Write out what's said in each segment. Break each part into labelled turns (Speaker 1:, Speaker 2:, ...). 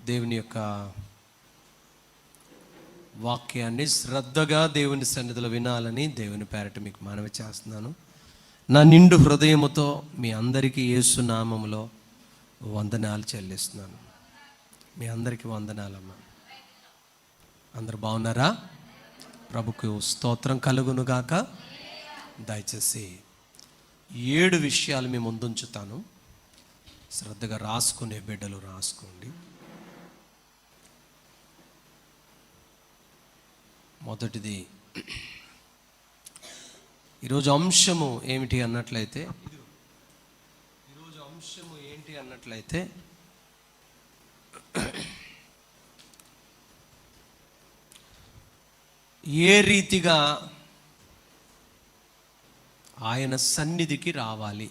Speaker 1: దేవుని యొక్క వాక్యాన్ని శ్రద్ధగా దేవుని సన్నిధిలో వినాలని దేవుని పేరట మీకు మనవి చేస్తున్నాను. నా నిండు హృదయముతో మీ అందరికీ యేసు నామములో వందనాలు చెల్లిస్తున్నాను. మీ అందరికీ వందనాలమ్మా. అందరు బాగున్నారా? ప్రభుకు స్తోత్రం కలుగునుగాక. దయచేసి 7 విషయాలు మీ ముందుంచుతాను. శ్రద్ధగా రాసుకునే బిడ్డలు రాసుకోండి. మొదటిది, ఈరోజు అంశము ఏంటి అన్నట్లయితే ఏ రీతిగా ఆయన సన్నిధికి రావాలి.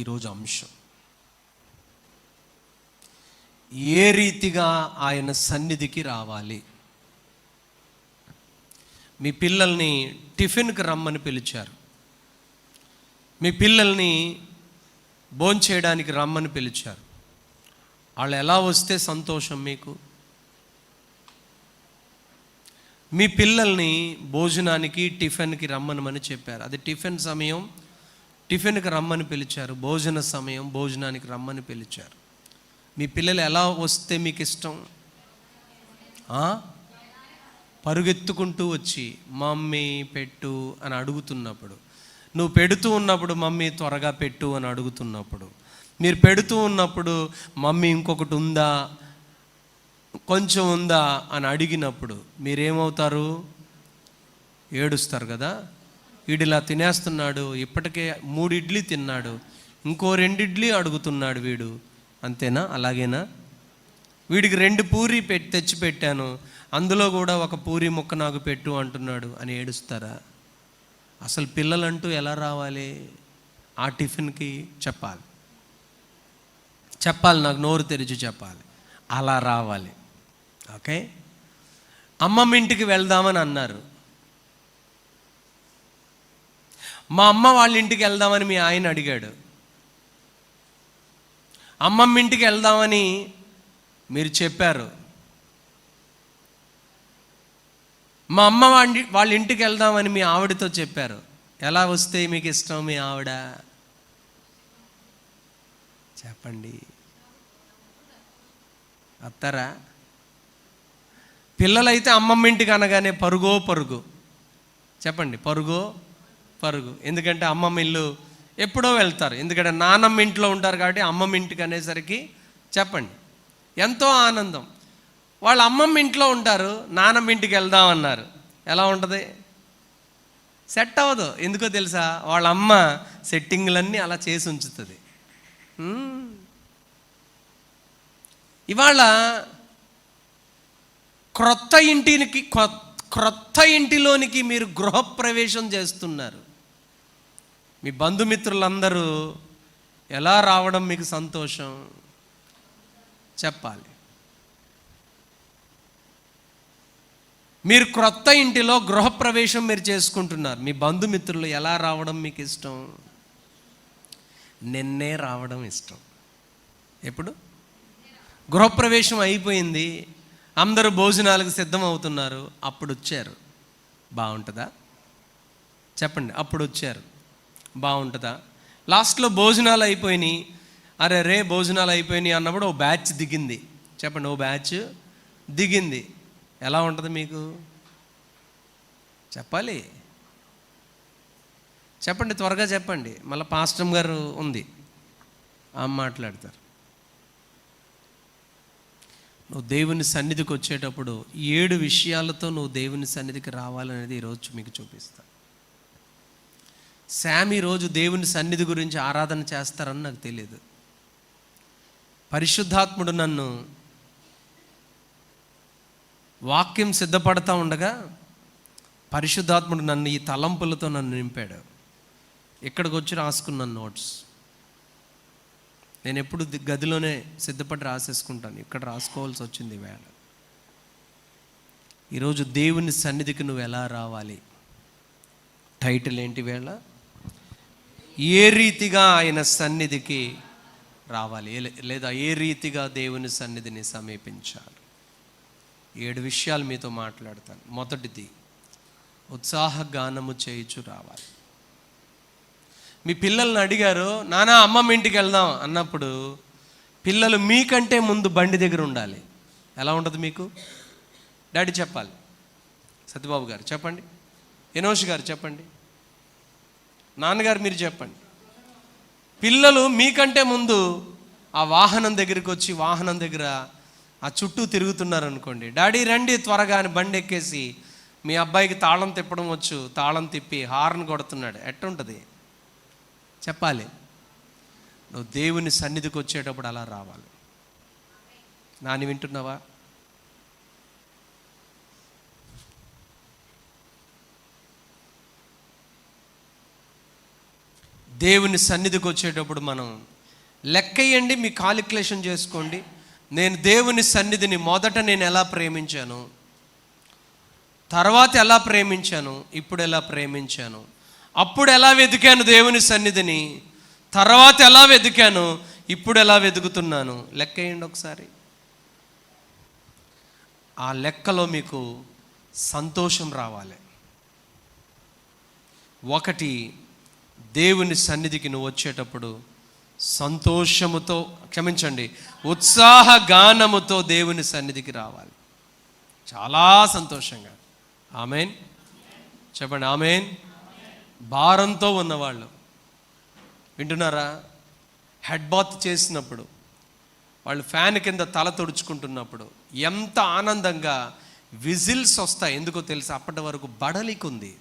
Speaker 1: ఈరోజు అంశం ఏ రీతిగా ఆయన సన్నిధికి రావాలి. మీ పిల్లల్ని టిఫిన్కి రమ్మని పిలిచారు, మీ పిల్లల్ని భోంచేయడానికి రమ్మని పిలిచారు. వాళ్ళు ఎలా వస్తే సంతోషం మీకు? మీ పిల్లల్ని భోజనానికి టిఫిన్కి రమ్మనమని చెప్పారు. అది టిఫిన్ సమయం, టిఫిన్కి రమ్మని పిలిచారు. భోజన సమయం, భోజనానికి రమ్మని పిలిచారు. మీ పిల్లలు ఎలా వస్తే మీకు ఇష్టం? పరుగెత్తుకుంటూ వచ్చి మమ్మీ పెట్టు అని అడుగుతున్నప్పుడు, నువ్వు పెడుతూ ఉన్నప్పుడు మమ్మీ త్వరగా పెట్టు అని అడుగుతున్నప్పుడు, మీరు పెడుతూ ఉన్నప్పుడు మమ్మీ ఇంకొకటి ఉందా, కొంచెం ఉందా అని అడిగినప్పుడు మీరేమవుతారు? ఏడుస్తారు కదా. వీడిలా తినేస్తున్నాడు, ఇప్పటికే 3 ఇడ్లీ తిన్నాడు, ఇంకో 2 ఇడ్లీ అడుగుతున్నాడు వీడు, అంతేనా? అలాగేనా? వీడికి 2 పూరి తెచ్చి పెట్టాను, అందులో కూడా ఒక పూరి ముక్క నాకు పెట్టు అంటున్నాడు అని ఏడుస్తారా? అసలు పిల్లలంటూ ఎలా రావాలి? ఆ టిఫిన్కి చెప్పాలి, నాకు నోరు తెరిచి చెప్పాలి, అలా రావాలి. ఓకే. అమ్మమ్మ ఇంటికి వెళ్దామని అన్నారు, మా అమ్మ వాళ్ళ ఇంటికి వెళ్దామని మీ ఆయన అడిగాడు. అమ్మమ్మ ఇంటికి వెళ్దామని మీరు చెప్పారు. మా అమ్మ వాళ్ళ ఇంటికి వెళ్దామని మీ ఆవిడతో చెప్పారు. ఎలా వస్తే మీకు ఇష్టం మీ ఆవిడ? చెప్పండి. అత్తరా? పిల్లలైతే అమ్మమ్మ ఇంటికి అనగానే పరుగో పరుగు. చెప్పండి, పరుగో పరుగు. ఎందుకంటే అమ్మమ్మ ఇల్లు ఎప్పుడో వెళ్తారు, ఎందుకంటే నానమ్మ ఇంట్లో ఉంటారు కాబట్టి అమ్మమ్మ ఇంటికి అనేసరికి చెప్పండి ఎంతో ఆనందం. వాళ్ళ అమ్మమ్మ ఇంట్లో ఉంటారు, నానమ్మ ఇంటికి వెళ్దామన్నారు. ఎలా ఉంటుంది? సెట్ అవ్వదు. ఎందుకో తెలుసా? వాళ్ళ అమ్మ సెట్టింగ్లన్నీ అలా చేసి ఉంచుతుంది. ఇవాళ క్రొత్త ఇంటిలోనికి మీరు గృహప్రవేశం చేస్తున్నారు. మీ బంధుమిత్రులందరూ ఎలా రావడం మీకు సంతోషం? చెప్పాలి. మీరు క్రొత్త ఇంటిలో గృహప్రవేశం మీరు చేసుకుంటున్నారు. మీ బంధుమిత్రులు ఎలా రావడం మీకు ఇష్టం? నిన్నే రావడం ఇష్టం. ఎప్పుడు? గృహప్రవేశం అయిపోయింది, అందరూ భోజనాలకు సిద్ధం అవుతున్నారు, అప్పుడు వచ్చారు. బాగుంటుందా? చెప్పండి. అప్పుడు వచ్చారు, బాగుంటుందా? లాస్ట్లో భోజనాలు అయిపోయినాయి, అరే భోజనాలు అయిపోయినాయి అన్నప్పుడు ఓ బ్యాచ్ దిగింది. చెప్పండి, ఓ బ్యాచ్ దిగింది. ఎలా ఉంటుంది మీకు? చెప్పాలి, చెప్పండి, త్వరగా చెప్పండి. మళ్ళీ పాస్టర్ గారు ఉంది, మాట్లాడతారు. నువ్వు దేవుని సన్నిధికి వచ్చేటప్పుడు 7 విషయాలతో నువ్వు దేవుని సన్నిధికి రావాలనేది ఈరోజు మీకు చూపిస్తా. శామ్ ఈరోజు దేవుని సన్నిధి గురించి ఆరాధన చేస్తారని నాకు తెలియదు. పరిశుద్ధాత్ముడు నన్ను వాక్యం సిద్ధపడతా ఉండగా పరిశుద్ధాత్ముడు నన్ను ఈ తలంపులతో నన్ను నింపాడు. ఇక్కడికి వచ్చి రాసుకున్నాను నోట్స్. నేను ఎప్పుడు గదిలోనే సిద్ధపడి రాసేసుకుంటాను, ఇక్కడ రాసుకోవాల్సి వచ్చింది వేళ. ఈరోజు దేవుని సన్నిధికి నువ్వు ఎలా రావాలి? టైటిల్ ఏంటి వేళ? ఏ రీతిగా ఆయన సన్నిధికి రావాలి, లేదా ఏ రీతిగా దేవుని సన్నిధిని సమీపించాలి. 7 విషయాలు మీతో మాట్లాడతాను. మొదటిది, ఉత్సాహ గానము చేయుచు రావాలి. మీ పిల్లల్ని అడిగారు, నాన్న అమ్మమ్మ ఇంటికి వెళ్దాం అన్నప్పుడు పిల్లలు మీకంటే ముందు బండి దగ్గర ఉండాలి. ఎలా ఉంటుంది మీకు? డాడీ చెప్పాలి, సత్యబాబు గారు చెప్పండి, ఎనోష్ గారు చెప్పండి, నాన్నగారు మీరు చెప్పండి. పిల్లలు మీకంటే ముందు ఆ వాహనం దగ్గరికి వచ్చి వాహనం దగ్గర ఆ చుట్టూ తిరుగుతున్నారు అనుకోండి, డాడీ రండి త్వరగా అని బండి ఎక్కేసి మీ అబ్బాయికి తాళం తిప్పడం వచ్చు, తాళం తిప్పి హార్న్ కొడుతున్నాడు, ఎట్టుంటుంది చెప్పాలి. నువ్వు దేవుని సన్నిధికి వచ్చేటప్పుడు అలా రావాలి. నాని వింటున్నావా? దేవుని సన్నిధికి వచ్చేటప్పుడు మనం లెక్కయ్యండి, మీ కాలిక్యులేషన్ చేసుకోండి. నేను దేవుని సన్నిధిని మొదట నేను ఎలా ప్రేమించాను, తర్వాత ఎలా ప్రేమించాను, ఇప్పుడు ఎలా ప్రేమించాను, అప్పుడు ఎలా వెతికాను దేవుని సన్నిధిని, తర్వాత ఎలా వెతికాను, ఇప్పుడు ఎలా వెతుకుతున్నాను. లెక్కయ్యండి ఒకసారి. ఆ లెక్కలో మీకు సంతోషం రావాలి. ఒకటి, దేవుని సన్నిధికి నువ్వు వచ్చేటప్పుడు సంతోషముతో, క్షమించండి, ఉత్సాహ గానముతో దేవుని సన్నిధికి రావాలి. చాలా సంతోషంగా. ఆమేన్ చెప్పండి, ఆమేన్. భారంతో ఉన్నవాళ్ళు వింటున్నారా? హెడ్ బాత్ చేసినప్పుడు వాళ్ళు ఫ్యాన్ కింద తల తుడుచుకుంటున్నప్పుడు ఎంత ఆనందంగా విజిల్స్ వస్తాయి. ఎందుకో తెలుసా? అప్పటి వరకు బడలిక ఉంది,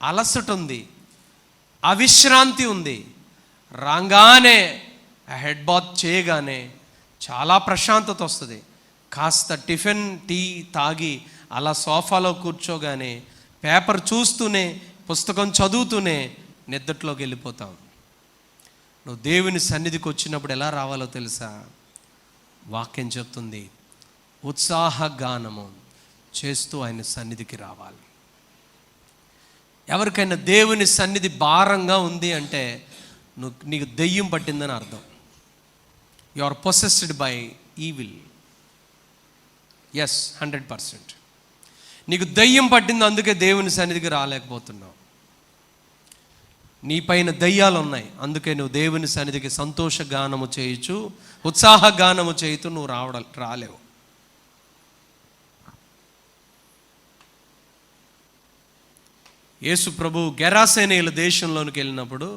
Speaker 1: అలసట ఉంది, అవిశ్రాంతి ఉంది. రాగానే హెడ్ బాత్ చేయగానే చాలా ప్రశాంతత వస్తుంది. కాస్త టిఫిన్ టీ తాగి అలా సోఫాలో కూర్చోగానే పేపర్ చూస్తూనే పుస్తకం చదువుతూనే నిద్రలోకి వెళ్ళిపోతాం. నువ్వు దేవుని సన్నిధికి వచ్చినప్పుడు ఎలా రావాలో తెలుసా? వాక్యం చెప్తుంది, ఉత్సాహ గానము చేస్తూ ఆయన సన్నిధికి రావాలి. ఎవరికైనా దేవుని సన్నిధి భారంగా ఉంది అంటే నీకు దెయ్యం పట్టిందని అర్థం. You are possessed by evil. Yes, 100%. నీకు దెయ్యం పట్టింది, అందుకే దేవుని సన్నిధికి రాలేకపోతున్నావు. నీ పైన దయ్యాలు ఉన్నాయి, అందుకే నువ్వు దేవుని సన్నిధికి సంతోష గానము చేయొచ్చు, ఉత్సాహ గానము చేయుతూ నువ్వు రాలేవు. యేసు ప్రభు గెరాసేనీయుల దేశంలోనికి వెళ్ళినప్పుడు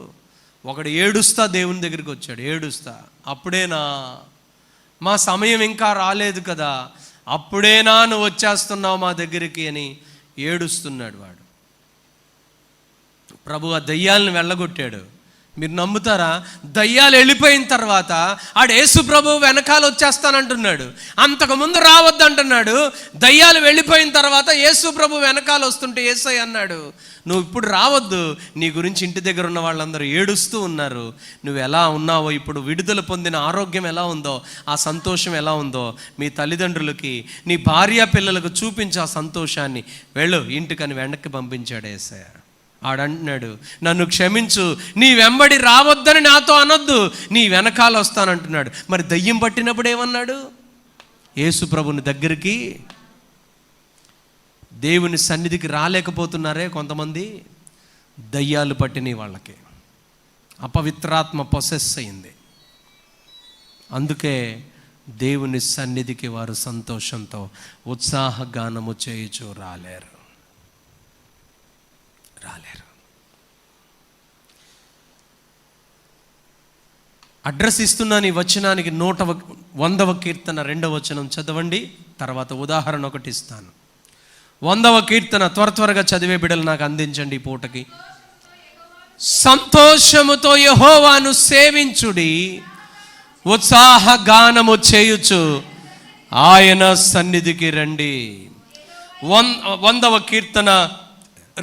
Speaker 1: ఒకడు ఏడుస్తా దేవుని దగ్గరికి వచ్చాడు. ఏడుస్తా, అప్పుడేనా, మా సమయం ఇంకా రాలేదు కదా, అప్పుడేనా నువ్వు వచ్చేస్తున్నావు మా దగ్గరికి అని ఏడుస్తున్నాడు వాడు. ప్రభు ఆ దయ్యాలను వెళ్ళగొట్టాడు. మీరు నమ్ముతారా? దయ్యాలు వెళ్ళిపోయిన తర్వాత ఆడు యేసు ప్రభు వెనకాల వచ్చేస్తానంటున్నాడు, అంతకుముందు రావద్దంటున్నాడు. దయ్యాలు వెళ్ళిపోయిన తర్వాత యేసు ప్రభు వెనకాల వస్తుంటే యేసయ్య అన్నాడు, నువ్వు ఇప్పుడు రావద్దు, నీ గురించి ఇంటి దగ్గర ఉన్న వాళ్ళందరూ ఏడుస్తూ ఉన్నారు, నువ్వు ఎలా ఉన్నావో, ఇప్పుడు విడుదల పొందిన ఆరోగ్యం ఎలా ఉందో, ఆ సంతోషం ఎలా ఉందో మీ తల్లిదండ్రులకి, నీ భార్య పిల్లలకు చూపించి ఆ సంతోషాన్ని, వెళ్ళు ఇంటికని వెనక్కి పంపించాడు యేసయ్య. ఆడంటున్నాడు, నన్ను క్షమించు, నీ వెంబడి రావద్దని నాతో అనొద్దు, నీ వెనకాల వస్తానంటున్నాడు. మరి దయ్యం పట్టినప్పుడు ఏమన్నాడు? యేసు ప్రభుని దగ్గరికి, దేవుని సన్నిధికి రాలేకపోతున్నారే కొంతమంది, దయ్యాలు పట్టిన వాళ్ళకి అపవిత్రాత్మ పొసెస్ అయింది. అందుకే దేవుని సన్నిధికి వారు సంతోషంతో ఉత్సాహ గానము చేయుచు రాలేరు. అడ్రస్ ఇస్తున్నాను ఈ వచనానికి. 100వ కీర్తన 2వ వచనం చదవండి, తర్వాత ఉదాహరణ ఒకటి ఇస్తాను. 100వ కీర్తన త్వరగా చదివే బిడ్డలు నాకు అందించండి ఈ పూటకి. సంతోషముతో యెహోవాను సేవించుడి, ఉత్సాహ గానము చేయుచు ఆయన సన్నిధికి రండి. 100వ కీర్తన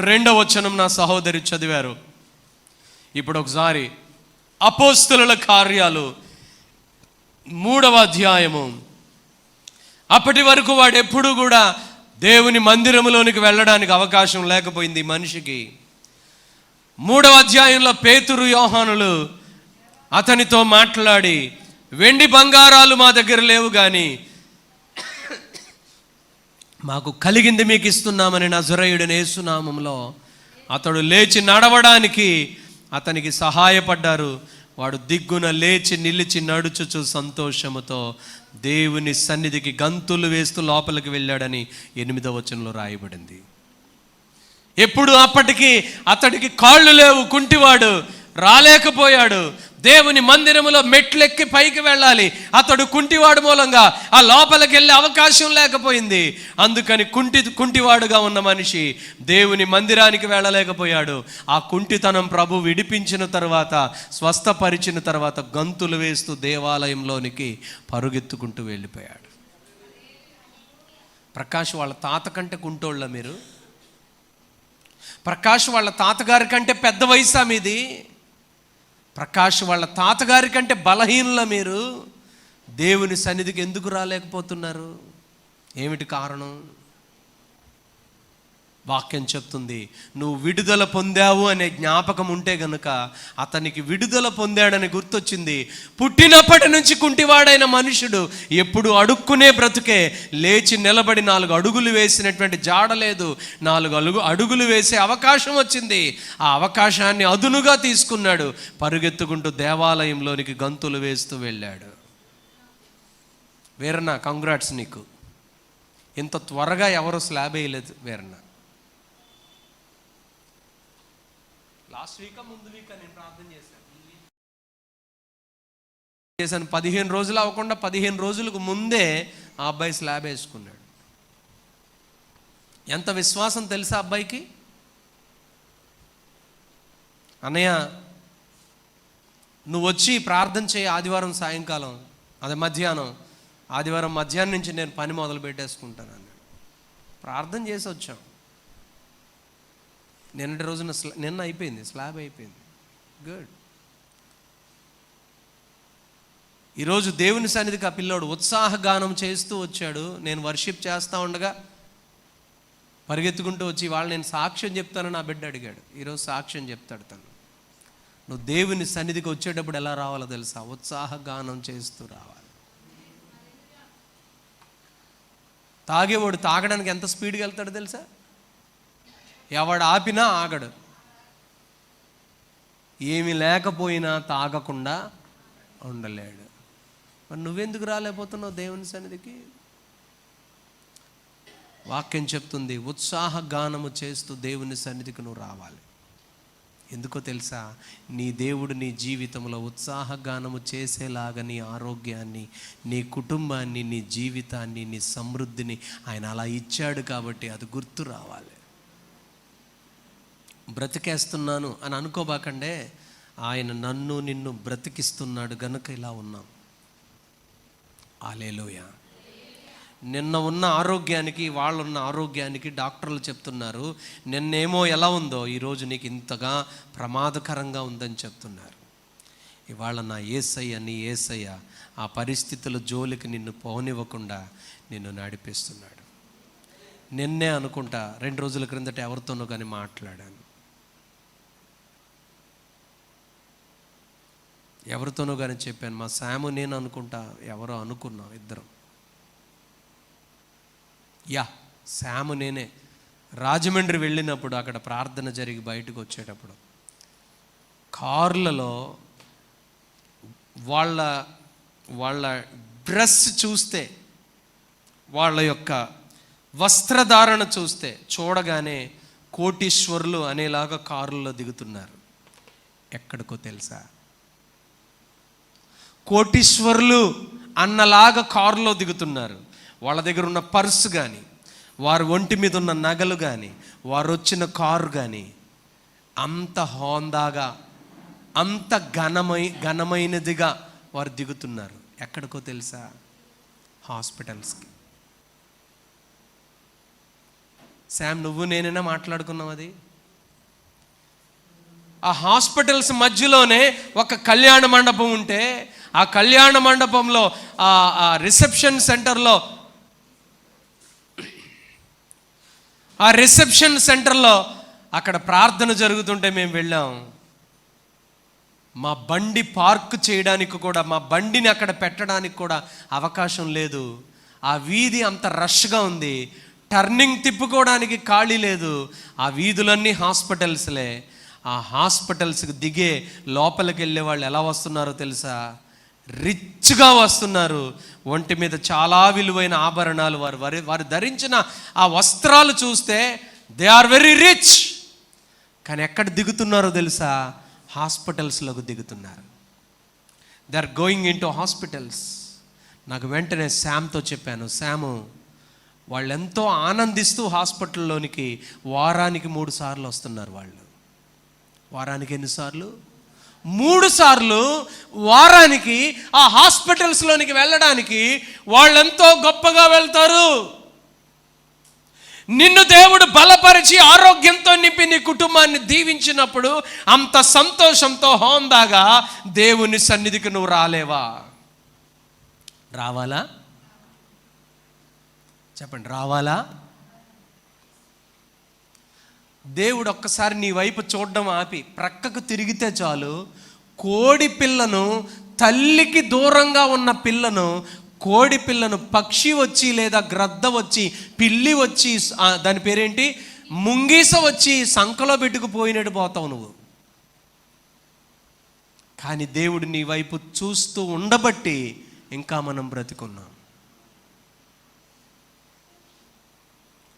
Speaker 1: 2వ వచనం నా సహోదరి చదివారు. ఇప్పుడు ఒకసారి అపోస్తలుల కార్యాలు 3వ అధ్యాయము. అప్పటి వరకు వాడు ఎప్పుడు కూడా దేవుని మందిరములోనికి వెళ్ళడానికి అవకాశం లేకపోయింది మనిషికి. 3వ అధ్యాయంలో పేతురు యోహానులు అతనితో మాట్లాడి వెండి బంగారాలు మా దగ్గర లేవు, కానీ మాకు కలిగింది మీకు ఇస్తున్నామని నజరేయుడైన యేసు నామములో అతడు లేచి నడవడానికి అతనికి సహాయపడ్డారు. వాడు దిగ్గున లేచి నిలిచి నడుచుచు సంతోషముతో దేవుని సన్నిధికి గంతులు వేస్తూ లోపలికి వెళ్ళాడని 8వ వచనంలో రాయబడింది. ఎప్పుడు అప్పటికి అతడికి కాళ్ళు లేవు, కుంటివాడు, రాలేకపోయాడు. దేవుని మందిరములో మెట్లెక్కి పైకి వెళ్ళాలి. అతడు కుంటివాడు మూలంగా ఆ లోపలికి వెళ్ళే అవకాశం లేకపోయింది. అందుకని కుంటివాడుగా ఉన్న మనిషి దేవుని మందిరానికి వెళ్ళలేకపోయాడు. ఆ కుంటితనం ప్రభు విడిపించిన తర్వాత, స్వస్థపరిచిన తర్వాత గంతులు వేస్తూ దేవాలయంలోనికి పరుగెత్తుకుంటూ వెళ్ళిపోయాడు. ప్రకాష్ వాళ్ళ తాత కంటే కుంటోళ్ళ మీరు? ప్రకాష్ వాళ్ళ తాతగారి కంటే పెద్ద వయసా మీది? ప్రకాష్ వాళ్ళ తాతగారి కంటే బలహీనుల మీరు? దేవుని సన్నిధికి ఎందుకు రాలేకపోతున్నారు? ఏమిటి కారణం? వాక్యం చెప్తుంది, నువ్వు విడుదల పొందావు అనే జ్ఞాపకం ఉంటే గనుక అతనికి విడుదల పొందాడని గుర్తొచ్చింది. పుట్టినప్పటి నుంచి కుంటివాడైన మనుషుడు ఎప్పుడు అడుక్కునే బ్రతుకే. లేచి నిలబడి 4 అడుగులు వేసినటువంటి జాడలేదు. 4 అడుగులు వేసే అవకాశం వచ్చింది. ఆ అవకాశాన్ని అదునుగా తీసుకున్నాడు. పరుగెత్తుకుంటూ దేవాలయంలోనికి గంతులు వేస్తూ వెళ్ళాడు. వీరన్న, కంగ్రాట్స్ నీకు. ఇంత త్వరగా ఎవరు స్లాబ్ వేయలేదు వీరన్న. లాస్ట్ వీక్ ముందు వీక్ నేను ప్రార్థన చేశాను. 15 రోజులు అవ్వకుండా 15 రోజులకు ముందే ఆ అబ్బాయి స్లాబ్ వేసుకున్నాడు. ఎంత విశ్వాసం తెలుసా అబ్బాయికి? అన్నయ్య నువ్వు వచ్చి ప్రార్థన చేయి ఆదివారం సాయంకాలం, అదే మధ్యాహ్నం, ఆదివారం మధ్యాహ్నం నుంచి నేను పని మొదలు పెట్టేసుకుంటాను అన్నాడు. ప్రార్థన చేసి వచ్చాం. నిన్నటి రోజున నిన్న అయిపోయింది, స్లాబ్ అయిపోయింది. గుడ్. ఈరోజు దేవుని సన్నిధికి ఆ పిల్లోడు ఉత్సాహగానం చేస్తూ వచ్చాడు. నేను వర్షిప్ చేస్తూ ఉండగా పరిగెత్తుకుంటూ వచ్చి వాళ్ళు నేను సాక్ష్యం చెప్తానని నా బిడ్డ అడిగాడు. ఈరోజు సాక్ష్యం చెప్తాడు తను. నువ్వు దేవుని సన్నిధికి వచ్చేటప్పుడు ఎలా రావాలో తెలుసా? ఉత్సాహగానం చేస్తూ రావాలి. తాగేవాడు తాగడానికి ఎంత స్పీడ్గా వెళ్తాడో తెలుసా? ఎవడు ఆపినా ఆగడు. ఏమి లేకపోయినా తాగకుండా ఉండలేడు. మరి నువ్వెందుకు రాలేకపోతున్నావు దేవుని సన్నిధికి? వాక్యం చెప్తుంది, ఉత్సాహగానము చేస్తూ దేవుని సన్నిధికి నువ్వు రావాలి. ఎందుకో తెలుసా? నీ దేవుడు నీ జీవితంలో ఉత్సాహగానము చేసేలాగా నీ ఆరోగ్యాన్ని, నీ కుటుంబాన్ని, నీ జీవితాన్ని, నీ సమృద్ధిని ఆయన అలా ఇచ్చాడు. కాబట్టి అది గుర్తు రావాలి. బ్రతికేస్తున్నాను అని అనుకోబాకండే, ఆయన నన్ను నిన్ను బ్రతికిస్తున్నాడు గనుక ఇలా ఉన్నాం. హల్లెలూయా. నిన్న ఉన్న ఆరోగ్యానికి వాళ్ళున్న ఆరోగ్యానికి డాక్టర్లు చెప్తున్నారు, నిన్నేమో ఎలా ఉందో ఈరోజు నీకు ఇంతగా ప్రమాదకరంగా ఉందని చెప్తున్నారు. ఇవాళ నా యేసయ్య, నీ యేసయ్య ఆ పరిస్థితుల జోలికి నిన్ను పోనివ్వకుండా నిన్ను నడిపిస్తున్నాడు. నిన్నే అనుకుంటా 2 రోజుల క్రిందట ఎవరితోనో కానీ మాట్లాడాను. ఎవరితోనో కానీ చెప్పాను, మా శాము నేను అనుకుంటా ఎవరో అనుకున్నాం ఇద్దరం. శాము నేనే. రాజమండ్రి వెళ్ళినప్పుడు అక్కడ ప్రార్థన జరిగి బయటకు వచ్చేటప్పుడు కార్లలో వాళ్ళ డ్రెస్ చూస్తే, వాళ్ళ యొక్క వస్త్రధారణ చూస్తే చూడగానే కోటీశ్వరులు అనేలాగా కారుల్లో దిగుతున్నారు. ఎక్కడికో తెలుసా? కోటీశ్వరులు అన్నలాగా కారులో దిగుతున్నారు. వాళ్ళ దగ్గర ఉన్న పర్సు కానీ, వారు ఒంటి మీద ఉన్న నగలు కానీ, వారు వచ్చిన కారు కానీ అంత హోందాగా, అంత ఘనమైనదిగా వారు దిగుతున్నారు. ఎక్కడికో తెలుసా? హాస్పిటల్స్కి. శామ్, నువ్వు నేనైనా మాట్లాడుకున్నాం అది. ఆ హాస్పిటల్స్ మధ్యలోనే ఒక కళ్యాణ మండపం ఉంటే, ఆ కళ్యాణ మండపంలో ఆ రిసెప్షన్ సెంటర్లో అక్కడ ప్రార్థన జరుగుతుంటే మేము వెళ్ళాం. మా బండి పార్క్ చేయడానికి కూడా, మా బండిని అక్కడ పెట్టడానికి కూడా అవకాశం లేదు. ఆ వీధి అంత రష్గా ఉంది, టర్నింగ్ తిప్పుకోవడానికి ఖాళీ లేదు. ఆ వీధులన్నీ హాస్పిటల్స్లే. ఆ హాస్పిటల్స్కి దిగే లోపలికి వెళ్ళే వాళ్ళు ఎలా వస్తున్నారో తెలుసా? రిచ్గా వస్తున్నారు. ఒంటి మీద చాలా విలువైన ఆభరణాలు, వారు ధరించిన ఆ వస్త్రాలు చూస్తే దే ఆర్ వెరీ రిచ్. కానీ ఎక్కడ దిగుతున్నారో తెలుసా? హాస్పిటల్స్లోకి దిగుతున్నారు. They are going into hospitals. నాకు వెంటనే శామ్తో చెప్పాను, శాము, వాళ్ళు ఎంతో ఆనందిస్తూ హాస్పిటల్లోనికి వారానికి 3 సార్లు వస్తున్నారు. వాళ్ళు వారానికి ఎన్నిసార్లు? 3 సార్లు వారానికి ఆ హాస్పిటల్స్లోనికి వెళ్ళడానికి వాళ్ళెంతో గొప్పగా వెళ్తారు. నిన్ను దేవుడు బలపరిచి ఆరోగ్యంతో నింపి నీ కుటుంబాన్ని దీవించినప్పుడు అంత సంతోషంతో హోందాగా దేవుని సన్నిధికి నువ్వు రాలేవా? రావాలా? చెప్పండి, రావాలా? దేవుడు ఒక్కసారి నీ వైపు చూడడం ఆపి ప్రక్కకు తిరిగితే చాలు, కోడి పిల్లను, తల్లికి దూరంగా ఉన్న పిల్లను, కోడి పిల్లను పక్షి వచ్చి లేదా గ్రద్ద వచ్చి, పిల్లి వచ్చి, దాని పేరేంటి, ముంగీస వచ్చి సంకలో పెట్టుకుపోయినట్టు పోతావు నువ్వు. కానీ దేవుడు నీ వైపు చూస్తూ ఉండబట్టి ఇంకా మనం బ్రతికున్నాం.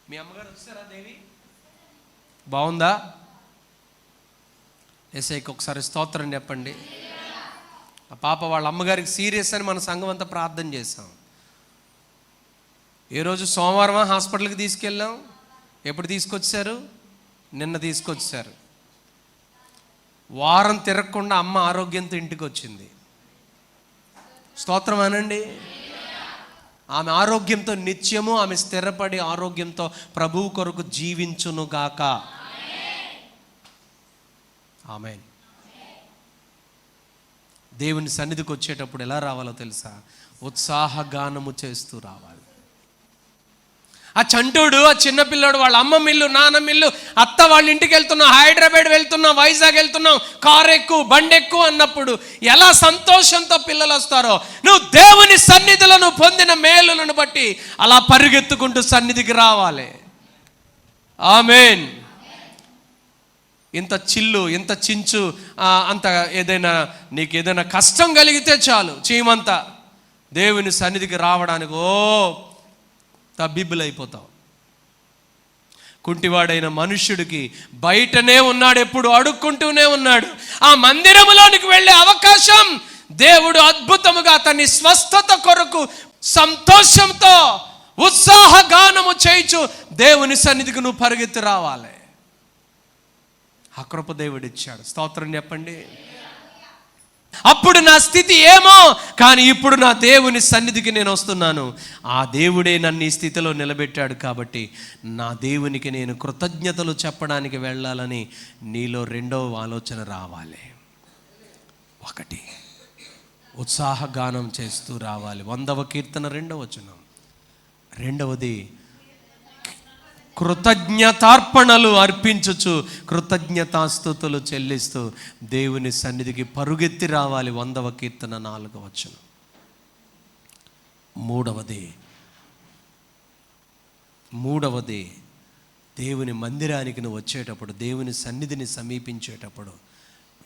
Speaker 1: మీ అమ్మగారు వచ్చారా దేవి? బాగుందా? యేసయ్యకి ఒకసారి స్తోత్రం చెప్పండి. ఆ పాప వాళ్ళ అమ్మగారికి సీరియస్ అని మన సంఘం అంతా ప్రార్థన చేశాం. ఏ రోజు? సోమవారమా హాస్పిటల్కి తీసుకెళ్ళాం. ఎప్పుడు తీసుకొచ్చారు? నిన్న తీసుకొచ్చారు. వారం తిరగకుండా అమ్మ ఆరోగ్యంతో ఇంటికి వచ్చింది. స్తోత్రం అనండి. ఆమె ఆరోగ్యంతో నిత్యము ఆమె స్థిరపడి ఆరోగ్యంతో ప్రభువు కొరకు జీవించునుగాక. ఆమేన్. దేవుని సన్నిధికి వచ్చేటప్పుడు ఎలా రావాలో తెలుసా? ఉత్సాహగానము చేస్తూ రావాలి. ఆ చంటోడు, ఆ చిన్నపిల్లాడు వాళ్ళ అమ్మ మిల్లు, నాన్న మిల్లు, అత్త వాళ్ళ ఇంటికి వెళ్తున్నాం, హైదరాబాద్ వెళ్తున్నాం, వైజాగ్ వెళ్తున్నాం, కారు ఎక్కు, బండి ఎక్కు అన్నప్పుడు ఎలా సంతోషంతో పిల్లలు వస్తారో, నువ్వు దేవుని సన్నిధిలో నువ్వు పొందిన మేలులను బట్టి అలా పరిగెత్తుకుంటూ సన్నిధికి రావాలి. ఆమేన్. ఇంత చిల్లు, ఇంత చించు, అంత ఏదైనా నీకు ఏదైనా కష్టం కలిగితే చాలు, చీమంతా దేవుని సన్నిధికి రావడానికి తబ్బిబ్బులైపోతావు. కుంటివాడైన మనుష్యుడికి బయటనే ఉన్నాడు, ఎప్పుడు అడుక్కుంటూనే ఉన్నాడు. ఆ మందిరములోనికి వెళ్ళే అవకాశం దేవుడు అద్భుతముగా అతన్ని స్వస్థత కొరకు సంతోషంతో ఉత్సాహగానము చేయించు దేవుని సన్నిధికి నువ్వు పరిగెత్తి రావాలి. ఆ కృప దేవుడు ఇచ్చాడు. స్తోత్రం చెప్పండి. అప్పుడు నా స్థితి ఏమో, కానీ ఇప్పుడు నా దేవుని సన్నిధికి నేను వస్తున్నాను. ఆ దేవుడే నన్ను ఈ స్థితిలో నిలబెట్టాడు కాబట్టి నా దేవునికి నేను కృతజ్ఞతలు చెప్పడానికి వెళ్ళాలని నీలో రెండవ ఆలోచన రావాలి. 1, ఉత్సాహగానం చేస్తూ రావాలి. 100వ కీర్తన 2వ వచనం. 2వది, కృతజ్ఞతార్పణలు అర్పించుచు కృతజ్ఞతాస్తుతులు చెల్లిస్తూ దేవుని సన్నిధికి పరుగెత్తి రావాలి. 100వ కీర్తన 4వ వచనం. 3వది, దేవుని మందిరానికి నువ్వు వచ్చేటప్పుడు, దేవుని సన్నిధిని సమీపించేటప్పుడు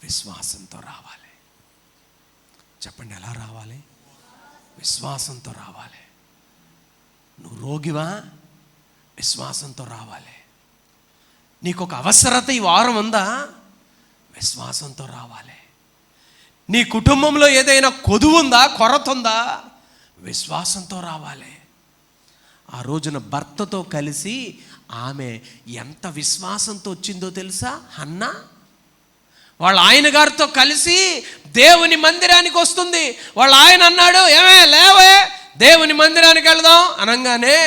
Speaker 1: విశ్వాసంతో రావాలి. చెప్పండి, ఎలా రావాలి? విశ్వాసంతో రావాలి. నువ్వు రోగివా? విశ్వాసంతో రావాలి. నీకు ఒక అవసరత ఈ వారం ఉందా? విశ్వాసంతో రావాలి. నీ కుటుంబంలో ఏదైనా కొదువు ఉందా, కొరత ఉందా? విశ్వాసంతో రావాలి. ఆ రోజున భర్తతో కలిసి ఆమె ఎంత విశ్వాసంతో వచ్చిందో తెలుసా? హన్నా వాళ్ళ ఆయన గారితో కలిసి దేవుని మందిరానికి వస్తుంది. వాళ్ళ ఆయన అన్నాడు, ఏమే లేవే దేవుని మందిరానికి వెళ్దాం అనగానే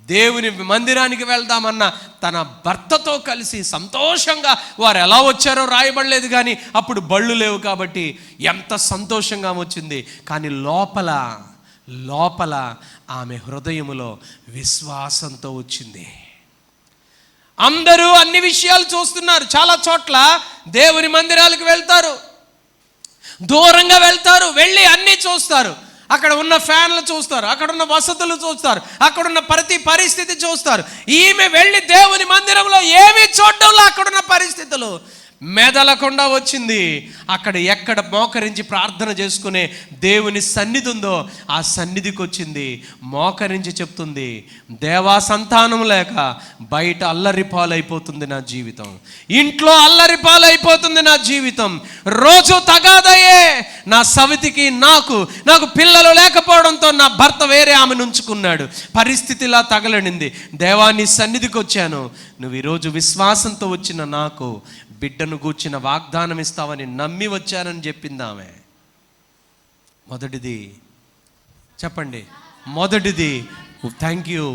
Speaker 1: దేవుని మందిరానికి వెళ్దామన్న తన భర్తతో కలిసి సంతోషంగా వారు ఎలా వచ్చారో రాయబడలేదు, కానీ అప్పుడు బళ్ళు లేవు కాబట్టి ఎంత సంతోషంగా వచ్చింది. కానీ లోపల ఆమె హృదయములో విశ్వాసంతో వచ్చింది. అందరూ అన్ని విషయాలు చూస్తున్నారు. చాలా చోట్ల దేవుని మందిరాలకు వెళ్తారు, దూరంగా వెళ్తారు, వెళ్ళి అన్నీ చూస్తారు. అక్కడ ఉన్న ఫ్యాన్లు చూస్తారు, అక్కడ ఉన్న వసతులు చూస్తారు, అక్కడున్న ప్రతి పరిస్థితి చూస్తారు. ఈమె వెళ్ళి దేవుని మందిరంలో ఏమీ చూడడంలో అక్కడున్న పరిస్థితులు మెదలకుండా వచ్చింది. అక్కడ ఎక్కడ మోకరించి ప్రార్థన చేసుకునే దేవుని సన్నిధి ఉందో ఆ సన్నిధికి వచ్చింది. మోకరించి చెప్తుంది, దేవా సంతానం లేక బయట అల్లరిపాలైపోతుంది నా జీవితం, ఇంట్లో అల్లరిపాలైపోతుంది నా జీవితం, రోజు తగాదయే నా సవితికి నాకు పిల్లలు లేకపోవడంతో నా భర్త వేరే ఆమెను ఉంచుకున్నాడు, పరిస్థితిలా తగలనింది. దేవా నీ సన్నిధికి వచ్చాను, నువ్వు ఈరోజు విశ్వాసంతో వచ్చిన నాకు బిడ్డను గూర్చిన వాగ్దానం ఇస్తావని నమ్మి వచ్చానని చెప్పింది ఆమె. మొదటిది చెప్పండి, మొదటిది థ్యాంక్ యూ,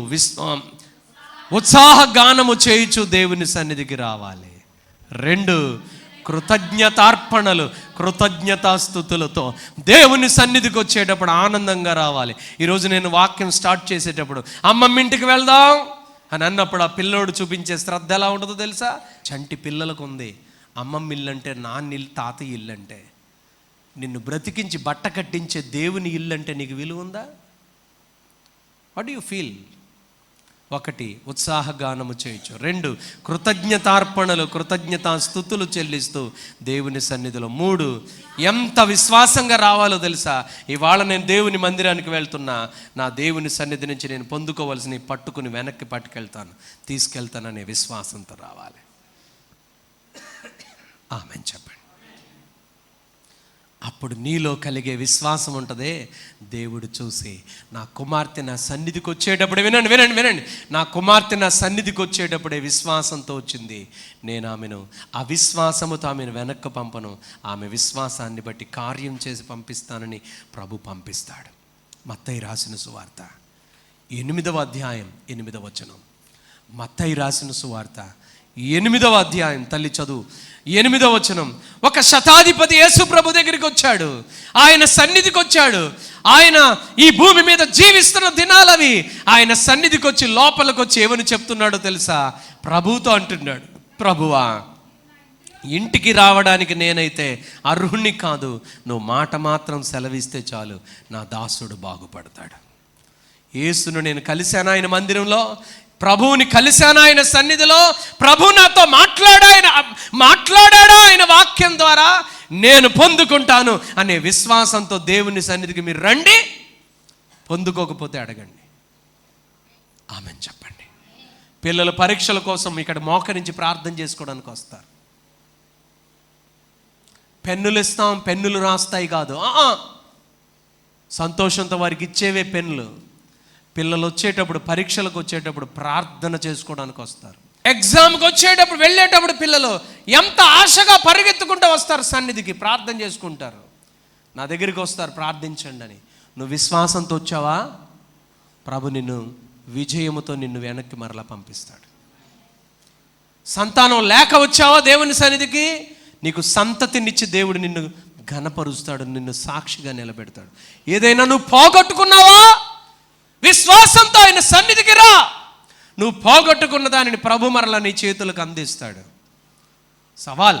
Speaker 1: ఉత్సాహ గానము చేయుచు దేవుని సన్నిధికి రావాలి. 2 కృతజ్ఞతార్పణలు, కృతజ్ఞతాస్తుతులతో దేవుని సన్నిధికి వచ్చేటప్పుడు ఆనందంగా రావాలి. ఈరోజు నేను వాక్యం స్టార్ట్ చేసేటప్పుడు అమ్మమ్మ ఇంటికి వెళ్దాం అని అన్నప్పుడు ఆ పిల్లోడు చూపించే శ్రద్ధ ఎలా ఉంటుందో తెలుసా? చంటి పిల్లలకు ఉంది. అమ్మమ్మ ఇల్లు అంటే నాన్న ఇల్లు, తాతయ్య ఇల్లు అంటే, నిన్ను బ్రతికించి బట్ట కట్టించే దేవుని ఇల్లు అంటే నీకు విలువ ఉందా? What you feel? 1 ఉత్సాహగానము చేయొచ్చు, 2 కృతజ్ఞతార్పణలు, కృతజ్ఞతాస్తుతులు చెల్లిస్తూ దేవుని సన్నిధిలో, 3 ఎంత విశ్వాసంగా రావాలో తెలుసా? ఇవాళ నేను దేవుని మందిరానికి వెళ్తున్నా, నా దేవుని సన్నిధి నుంచి నేను పొందుకోవాల్సిన పట్టుకుని వెనక్కి పట్టుకెళ్తాను, తీసుకెళ్తాననే విశ్వాసంతో రావాలి. ఆమేన్ చెప్పండి. అప్పుడు నీలో కలిగే విశ్వాసం ఉంటుందే, దేవుడు చూసి నా కుమార్తె నా సన్నిధికి వచ్చేటప్పుడు, వినండి, నా కుమార్తె నా సన్నిధికి వచ్చేటప్పుడే విశ్వాసంతో వచ్చింది, నేను ఆమెను అవిశ్వాసముతో ఆమెను వెనక్కి పంపను, ఆమె విశ్వాసాన్ని బట్టి కార్యం చేసి పంపిస్తానని ప్రభు పంపిస్తాడు. మత్తయి రాసిన సువార్త 8వ అధ్యాయం 8వ వచనం. మత్తయి రాసిన సువార్త 8వ అధ్యాయం, తల్లి చదువు, 8వ వచనం. ఒక శతాధిపతి యేసు ప్రభు దగ్గరికి వచ్చాడు, ఆయన సన్నిధికి వచ్చాడు. ఆయన ఈ భూమి మీద జీవిస్తున్న దినాలవి. ఆయన సన్నిధికి వచ్చి లోపలికి వచ్చి ఏమని చెప్తున్నాడో తెలుసా? ప్రభువుతో అంటున్నాడు, ప్రభువా ఇంటికి రావడానికి నేనైతే అర్హుణ్ణి కాదు, నువ్వు మాట మాత్రం సెలవిస్తే చాలు, నా దాసుడు బాగుపడతాడు. యేసును నేను కలిశాను ఆయన మందిరంలో, ప్రభువుని కలిశాను ఆయన సన్నిధిలో, ప్రభు నాతో మాట్లాడాడు ఆయన వాక్యం ద్వారా, నేను పొందుకుంటాను అనే విశ్వాసంతో దేవుని సన్నిధికి మీరు రండి, పొందుకోకపోతే అడగండి. ఆమేన్ చెప్పండి. పిల్లల పరీక్షల కోసం ఇక్కడ మోకరించి ప్రార్థన చేసుకోవడానికి వస్తారు. పెన్నులు ఇస్తాం, పెన్నులు రాస్తాయి కాదు, సంతోషంతో వారికి ఇచ్చేవే పెన్నులు. పిల్లలు వచ్చేటప్పుడు, పరీక్షలకు వచ్చేటప్పుడు ప్రార్థన చేసుకోవడానికి వస్తారు. ఎగ్జామ్కి వచ్చేటప్పుడు, వెళ్ళేటప్పుడు పిల్లలు ఎంత ఆశగా పరిగెత్తుకుంటూ వస్తారు సన్నిధికి, ప్రార్థన చేసుకుంటారు. నా దగ్గరికి వస్తారు ప్రార్థించండి అని. నువ్వు విశ్వాసంతో వచ్చావా, ప్రభు నిన్ను విజయముతో నిన్ను వెనక్కి మరలా పంపిస్తాడు. సంతానం లేక వచ్చావా దేవుని సన్నిధికి, నీకు సంతతినిచ్చి దేవుడు నిన్ను ఘనపరుస్తాడు, నిన్ను సాక్షిగా నిలబెడతాడు. ఏదైనా నువ్వు పోగొట్టుకున్నావా, విశ్వాసంతో ఆయన సన్నిధికి రా, నువ్వు పోగొట్టుకున్న దానిని ప్రభు మరలా నీ చేతులకు అందిస్తాడు. సవాల్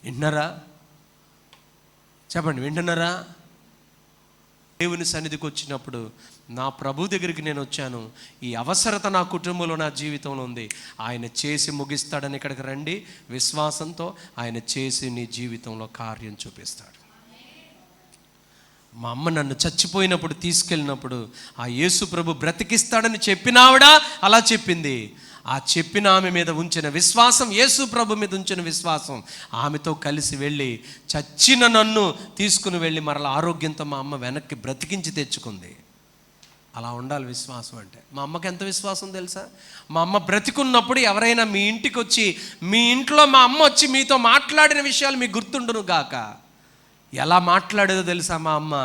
Speaker 1: వింటున్నారా? చెప్పండి, వింటున్నారా? దేవుని సన్నిధికి వచ్చినప్పుడు, నా ప్రభు దగ్గరికి నేను వచ్చాను, ఈ అవసరత నా కుటుంబంలో, నా జీవితంలో ఉంది, ఆయన చేసి ముగిస్తాడని ఇక్కడికి రండి. విశ్వాసంతో ఆయన చేసి నీ జీవితంలో కార్యం చూపిస్తాడు. మా అమ్మ నన్ను చచ్చిపోయినప్పుడు తీసుకెళ్ళినప్పుడు ఆ యేసు ప్రభు బ్రతికిస్తాడని చెప్పినావిడా అలా చెప్పింది. ఆ చెప్పిన ఆమె మీద ఉంచిన విశ్వాసం, యేసు ప్రభు మీద ఉంచిన విశ్వాసం, ఆమెతో కలిసి వెళ్ళి చచ్చిన నన్ను తీసుకుని వెళ్ళి మరలా ఆరోగ్యంతో మా అమ్మ వెనక్కి బ్రతికించి తెచ్చుకుంది. అలా ఉండాలి విశ్వాసం అంటే. మా అమ్మకి ఎంత విశ్వాసం తెలుసా? మా అమ్మ బ్రతికున్నప్పుడు ఎవరైనా మీ ఇంటికి వచ్చి, మీ ఇంట్లో మా అమ్మ వచ్చి మీతో మాట్లాడిన విషయాలు మీకు గుర్తుండును గాక. ఎలా మాట్లాడేదో తెలుసా మా అమ్మ?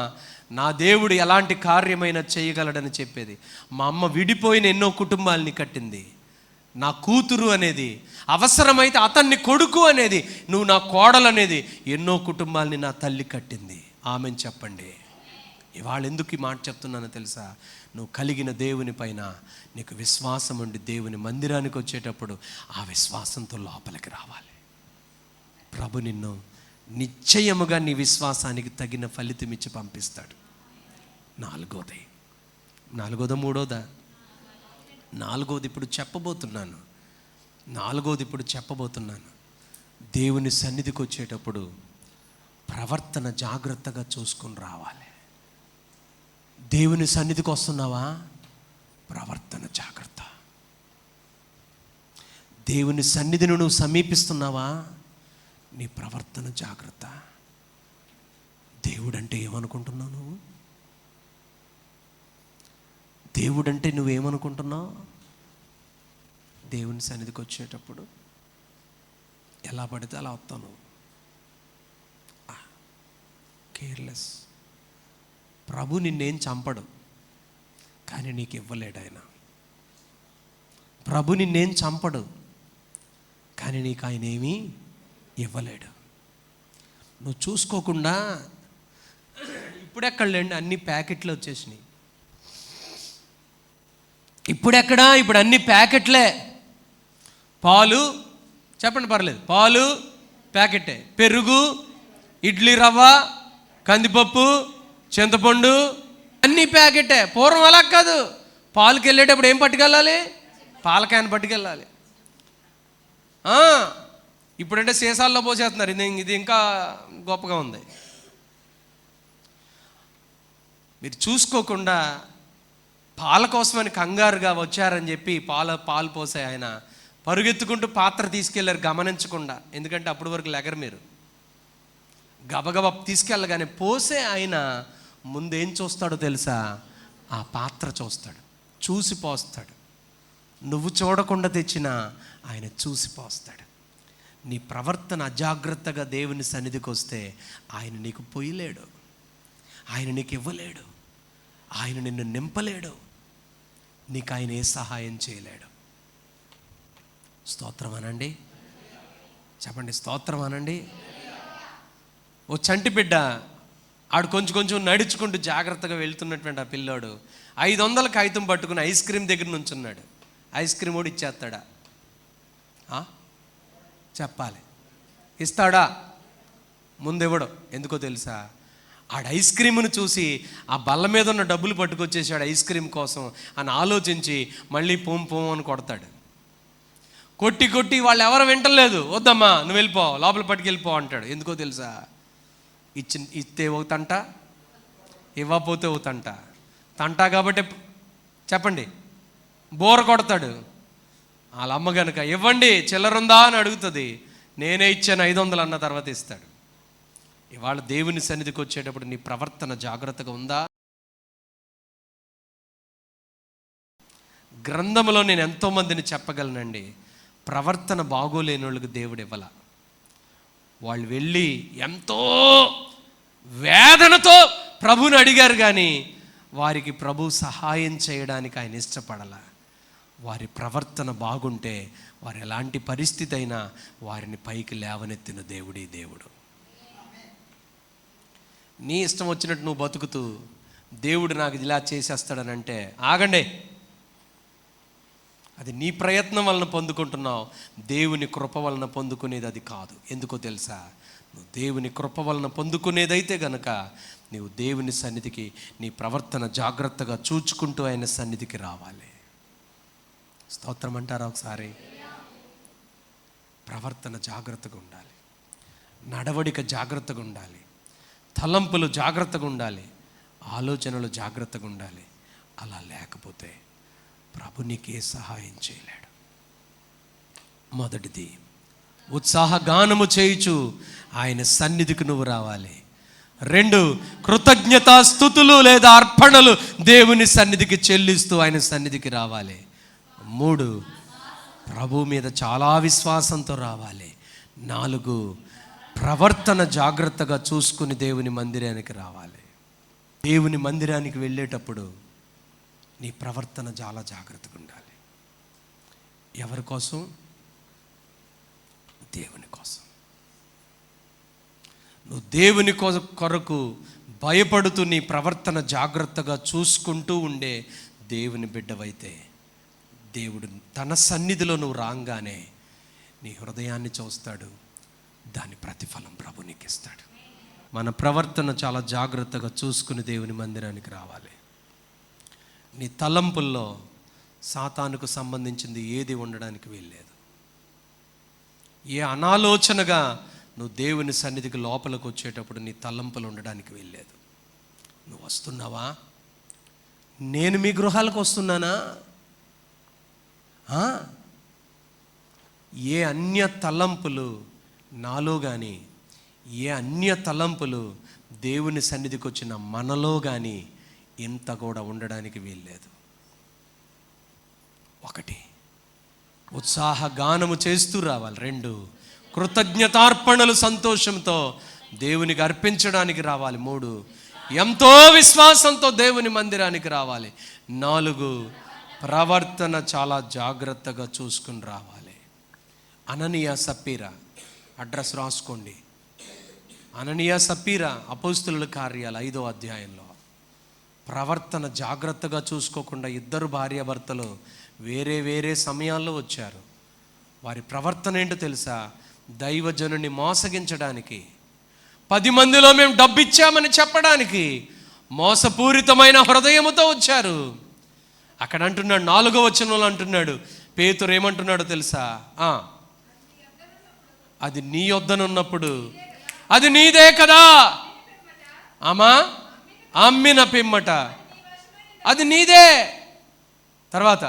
Speaker 1: నా దేవుడు ఎలాంటి కార్యమైనా చేయగలడని చెప్పేది. మా అమ్మ విడిపోయిన ఎన్నో కుటుంబాలని కట్టింది. నా కూతురు అనేది, అవసరమైతే అతన్ని కొడుకు అనేది, నువ్వు నా కోడలు అనేది, ఎన్నో కుటుంబాలని నా తల్లి కట్టింది. ఆమెను చెప్పండి. ఇవాళ ఎందుకు ఈ మాట చెప్తున్నానో తెలుసా? నువ్వు కలిగిన దేవుని పైన నీకు విశ్వాసం ఉండి దేవుని మందిరానికి వచ్చేటప్పుడు ఆ విశ్వాసంతో లోపలికి రావాలి. ప్రభు నిన్ను నిశ్చయముగా నీ విశ్వాసానికి తగిన ఫలితం ఇచ్చి పంపిస్తాడు. నాలుగోదా మూడోదా? నాలుగోది ఇప్పుడు చెప్పబోతున్నాను. దేవుని సన్నిధికి వచ్చేటప్పుడు ప్రవర్తన జాగ్రత్తగా చూసుకొని రావాలి. దేవుని సన్నిధికి వస్తున్నావా? ప్రవర్తన జాగ్రత్త. దేవుని సన్నిధిని నువ్వు సమీపిస్తున్నావా? నీ ప్రవర్తన జాగ్రత్త. దేవుడంటే ఏమనుకుంటున్నావు నువ్వు? దేవుడంటే నువ్వేమనుకుంటున్నావు? దేవుని సన్నిధికి వచ్చేటప్పుడు ఎలా పడితే అలా వస్తాను, కేర్లెస్. ప్రభు నిన్నేం చంపడు, కానీ నీకు ఇవ్వలేడు ఆయన. ప్రభు నిన్నేం చంపడు, కానీ నీకు ఆయన ఏమీ ఇవ్వలేడు. నువ్వు చూసుకోకుండా ఇప్పుడెక్కడలేండి, అన్ని ప్యాకెట్లు వచ్చేసినాయి. ఇప్పుడు అన్ని ప్యాకెట్లే. పాలు చెప్పండి, పర్లేదు, పాలు ప్యాకెటే, పెరుగు, ఇడ్లీ రవ్వ, కందిపప్పు, చింతపండు అన్నీ ప్యాకెటే. పూర్వం అలా కాదు. పాలుకి వెళ్ళేటప్పుడు ఏం పట్టుకెళ్ళాలి? పాలకాయను పట్టుకెళ్ళాలి. ఇప్పుడంటే సీసాల్లో పోసేస్తున్నారు. ఇది ఇంకా గొప్పగా ఉంది. మీరు చూసుకోకుండా పాల కోసమని కంగారుగా వచ్చారని చెప్పి పాలు పోసే ఆయన పరుగెత్తుకుంటూ పాత్ర తీసుకెళ్ళారు గమనించకుండా. ఎందుకంటే అప్పటి వరకు లెగరు మీరు. గబగబ తీసుకెళ్ళగానే పోసే ఆయన ముందేం చూస్తాడో తెలుసా? ఆ పాత్ర చూస్తాడు, చూసి పోస్తాడు. నువ్వు చూడకుండా తెచ్చినా ఆయన చూసి పోస్తాడు. నీ ప్రవర్తన అజాగ్రత్తగా దేవుని సన్నిధికి వస్తే ఆయన నీకు పొయ్యలేడు, ఆయన నీకు ఇవ్వలేడు, ఆయన నిన్ను నింపలేడు, నీకు ఆయన ఏ సహాయం చేయలేడు. స్తోత్రం అనండి, చెప్పండి స్తోత్రం అనండి. ఓ చంటి బిడ్డ ఆడు కొంచెం నడుచుకుంటూ జాగ్రత్తగా వెళ్తున్నటువంటి ఆ పిల్లోడు 500 కాగితం పట్టుకుని ఐస్ క్రీమ్ దగ్గర నుంచి ఉన్నాడు. ఐస్ క్రీమ్ కూడా ఇచ్చేస్తాడా? చెప్పాలి. ఇస్తాడా? ముందెవడో. ఎందుకో తెలుసా? ఆడు ఐస్ క్రీమ్ను చూసి ఆ బల్ల మీద ఉన్న డబ్బులు పట్టుకొచ్చేసాడు ఐస్ క్రీమ్ కోసం అని ఆలోచించి మళ్ళీ పోం అని కొడతాడు. కొట్టి వాళ్ళు ఎవరు వింటలేదు. వద్దమ్మా నువ్వు వెళ్ళిపో, లోపల పట్టుకెళ్ళిపో అంటాడు. ఎందుకో తెలుసా? ఇస్తే ఒక తంట, ఇవ్వకపోతే ఒక తంట. తంట కాబట్టి చెప్పండి బోర కొడతాడు. వాళ్ళ అమ్మ కనుక ఇవ్వండి చిల్లరుందా అని అడుగుతుంది. నేనే ఇచ్చాను 500 అన్న తర్వాత ఇస్తాడు. ఇవాళ దేవుని సన్నిధికి వచ్చేటప్పుడు నీ ప్రవర్తన జాగ్రత్తగా ఉందా? గ్రంథంలో నేను ఎంతోమందిని చెప్పగలనండి, ప్రవర్తన బాగోలేని వాళ్ళకి దేవుడు ఇవ్వాల. వాళ్ళు వెళ్ళి ఎంతో వేదనతో ప్రభుని అడిగారు, కానీ వారికి ప్రభు సహాయం చేయడానికి ఆయన ఇష్టపడాల. వారి ప్రవర్తన బాగుంటే వారు ఎలాంటి పరిస్థితి అయినా వారిని పైకి లేవనెత్తిన దేవుడే దేవుడు. నీ ఇష్టం వచ్చినట్టు నువ్వు బతుకుతూ దేవుడు నాకు ఇలా చేసేస్తాడని అంటే ఆగండి. అది నీ ప్రయత్నం వలన పొందుకుంటున్నావు, దేవుని కృప వలన పొందుకునేది అది కాదు. ఎందుకో తెలుసా? నువ్వు దేవుని కృప వలన పొందుకునేదైతే గనక నీవు దేవుని సన్నిధికి నీ ప్రవర్తన జాగ్రత్తగా చూచుకుంటూ ఆయన సన్నిధికి రావాలి. స్తోత్రం అంటారా ఒకసారి? ప్రవర్తన జాగ్రత్తగా ఉండాలి, నడవడిక జాగ్రత్తగా ఉండాలి, తలంపులు జాగ్రత్తగా ఉండాలి, ఆలోచనలు జాగ్రత్తగా ఉండాలి. అలా లేకపోతే ప్రభు నీకే సహాయం చేయలేడు. మొదటిది, ఉత్సాహగానము చేయుచు ఆయన సన్నిధికి నువ్వు రావాలి. 2, కృతజ్ఞతాస్తుతులు లేదా అర్పణలు దేవుని సన్నిధికి చెల్లిస్తూ ఆయన సన్నిధికి రావాలి. 3, ప్రభు మీద చాలా విశ్వాసంతో రావాలి. 4, ప్రవర్తన జాగ్రత్తగా చూసుకుని దేవుని మందిరానికి రావాలి. దేవుని మందిరానికి వెళ్ళేటప్పుడు నీ ప్రవర్తన చాలా జాగ్రత్తగా ఉండాలి. ఎవరి కోసం? దేవుని కోసం. నువ్వు దేవుని కొరకు భయపడుతూ నీ ప్రవర్తన జాగ్రత్తగా చూసుకుంటూ ఉండే దేవుని బిడ్డవైతే దేవుడు తన సన్నిధిలో నువ్వు రాగానే నీ హృదయాన్ని చూస్తాడు, దాని ప్రతిఫలం ప్రభు నీకు ఇస్తాడు. మన ప్రవర్తన చాలా జాగ్రత్తగా చూసుకుని దేవుని మందిరానికి రావాలి. నీ తలంపుల్లో సాతానుకు సంబంధించింది ఏది ఉండడానికి వీల్లేదు. ఏ అనాలోచనగా నువ్వు దేవుని సన్నిధికి లోపలికి వచ్చేటప్పుడు నీ తలంపులు ఉండడానికి వీల్లేదు. నువ్వు వస్తున్నావా? నేను మీ గృహాలకు వస్తున్నానా? ఏ అన్య తలంపులు నాలో కానీ, ఏ అన్య తలంపులు దేవుని సన్నిధికి వచ్చిన మనలో కానీ ఇంత కూడా ఉండడానికి వీల్లేదు. 1, ఉత్సాహ గానము చేస్తూ రావాలి. 2, కృతజ్ఞతార్పణలు సంతోషంతో దేవునికి అర్పించడానికి రావాలి. 3, ఎంతో విశ్వాసంతో దేవుని మందిరానికి రావాలి. 4, ప్రవర్తన చాలా జాగ్రత్తగా చూసుకుని రావాలి. అననీయ సప్పీరా, అడ్రస్ రాసుకోండి. అననీయ సప్పీరా అపోస్తుల కార్యాలు 5వ అధ్యాయంలో ప్రవర్తన జాగ్రత్తగా చూసుకోకుండా 2 భార్యాభర్తలు వేరే వేరే సమయాల్లో వచ్చారు. వారి ప్రవర్తన ఏంటో తెలుసా? దైవజనుని మోసగించడానికి, 10 మందిలో మేము డబ్బు ఇచ్చామని చెప్పడానికి మోసపూరితమైన హృదయముతో వచ్చారు. అక్కడ అంటున్నాడు, 4వ వచనంలో అంటున్నాడు, పేతురు ఏమంటున్నాడో తెలుసా? అది నీ యొద్దనున్నప్పుడు అది నీదే కదా, అమ్మా అమ్మిన పిమ్మట అది నీదే. తర్వాత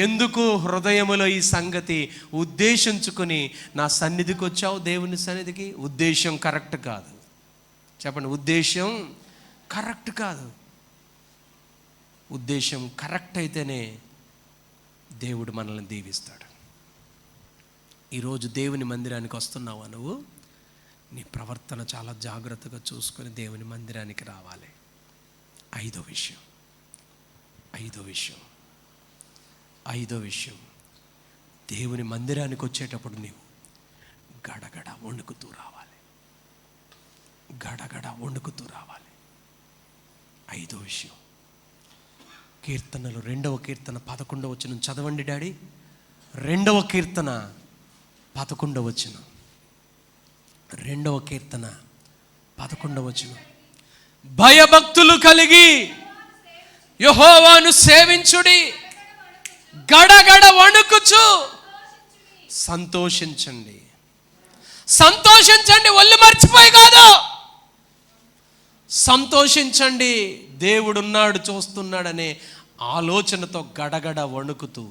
Speaker 1: ఎందుకు హృదయములో ఈ సంగతి ఉద్దేశించుకుని నా సన్నిధికి వచ్చావు? దేవుని సన్నిధికి ఉద్దేశం కరెక్ట్ కాదు. చెప్పండి, ఉద్దేశం కరెక్ట్ కాదు. ఉద్దేశం కరెక్ట్ అయితేనే దేవుడు మనల్ని దీవిస్తాడు. ఈరోజు దేవుని మందిరానికి వస్తున్నావా? నువ్వు నీ ప్రవర్తన చాలా జాగ్రత్తగా చూసుకొని దేవుని మందిరానికి రావాలి. 5వ విషయం, దేవుని మందిరానికి వచ్చేటప్పుడు నీవు గడగడ వణుకుతూ రావాలి. 5వ విషయం, కీర్తనలు 2వ కీర్తన 11వ వచనం చదవండి డాడీ. 2వ కీర్తన 11వ వచనం. 2వ కీర్తన 11వ వచనం. భయభక్తులు కలిగి యెహోవాను సేవించుడి, గడగడ వణుకుచు సంతోషించండి. ఒళ్ళు మర్చిపోయి కాదు, సంతోషించండి. దేవుడున్నాడు, చూస్తున్నాడనే ఆలోచనతో గడగడ వణుకుతూ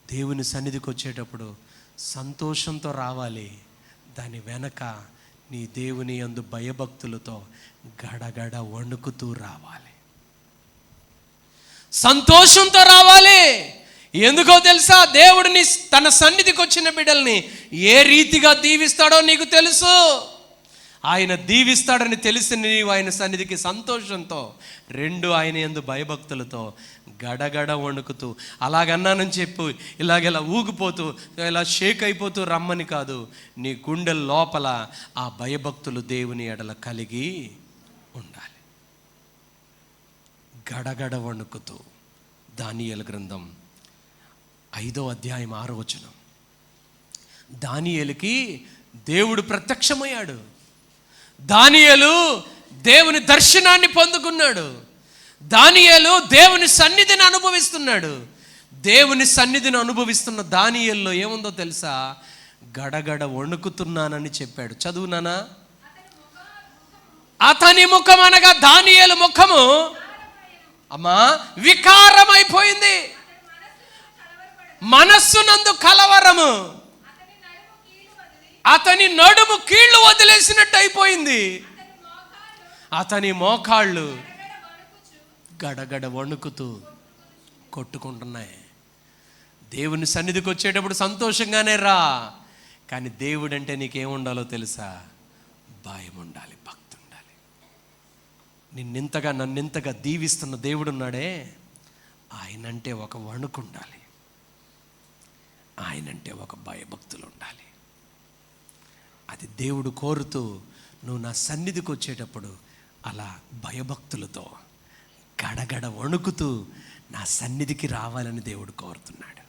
Speaker 1: దేవుని సన్నిధికి వచ్చేటప్పుడు సంతోషంతో రావాలి. దాని వెనక నీ దేవుని యందు భయభక్తులతో గడగడ వణుకుతూ రావాలి. సంతోషంతో రావాలి. ఎందుకో తెలుసా? దేవుడిని తన సన్నిధికి వచ్చిన బిడ్డల్ని ఏ రీతిగా దీవిస్తాడో నీకు తెలుసు. ఆయన దీవిస్తాడని తెలిసి నీవు ఆయన సన్నిధికి సంతోషంతో, 2 ఆయన యందు భయభక్తులతో గడగడ వణుకుతూ, అలాగన్నానని చెప్పు ఇలాగెలా ఊగిపోతూ ఇలా షేక్ అయిపోతూ రమ్మని కాదు. నీ గుండెల లోపల ఆ భయభక్తులు దేవుని ఎడల కలిగి ఉండాలి. గడగడ వణుకుతూ. దానియేలు గ్రంథం 5వ అధ్యాయం 6వ వచనం. దానియేలుకి దేవుడు ప్రత్యక్షమయ్యాడు. దానియేలు దేవుని దర్శనాన్ని పొందుకున్నాడు. దానియేలు దేవుని సన్నిధిని అనుభవిస్తున్నాడు. దేవుని సన్నిధిని అనుభవిస్తున్న దానియేలులో ఏముందో తెలుసా? గడగడ వణుకుతున్నానని చెప్పాడు. చదువునానా? అతని ముఖం అనగా దానియేలు ముఖము అమ్మా వికారమైపోయింది. మనస్సునందు కలవరము, అతని నడుము కీళ్లు వదిలేసినట్టు అయిపోయింది. అతని మోకాళ్ళు గడగడ వణుకుతూ కొట్టుకుంటున్నాయి. దేవుని సన్నిధికి వచ్చేటప్పుడు సంతోషంగానే రా, కానీ దేవుడు అంటే నీకేముండాలో తెలుసా? భయం ఉండాలి, భక్తి ఉండాలి. నిన్నింతగా నన్నింతగా దీవిస్తున్న దేవుడు ఉన్నాడే, ఆయనంటే ఒక వణుకు ఉండాలి, ఆయనంటే ఒక భయభక్తులు ఉండాలి. అది దేవుడు కోరుతూ నువ్వు నా సన్నిధికి వచ్చేటప్పుడు అలా భయభక్తులతో గడగడ వణుకుతూ నా సన్నిధికి రావాలని దేవుడు కోరుతున్నాడు.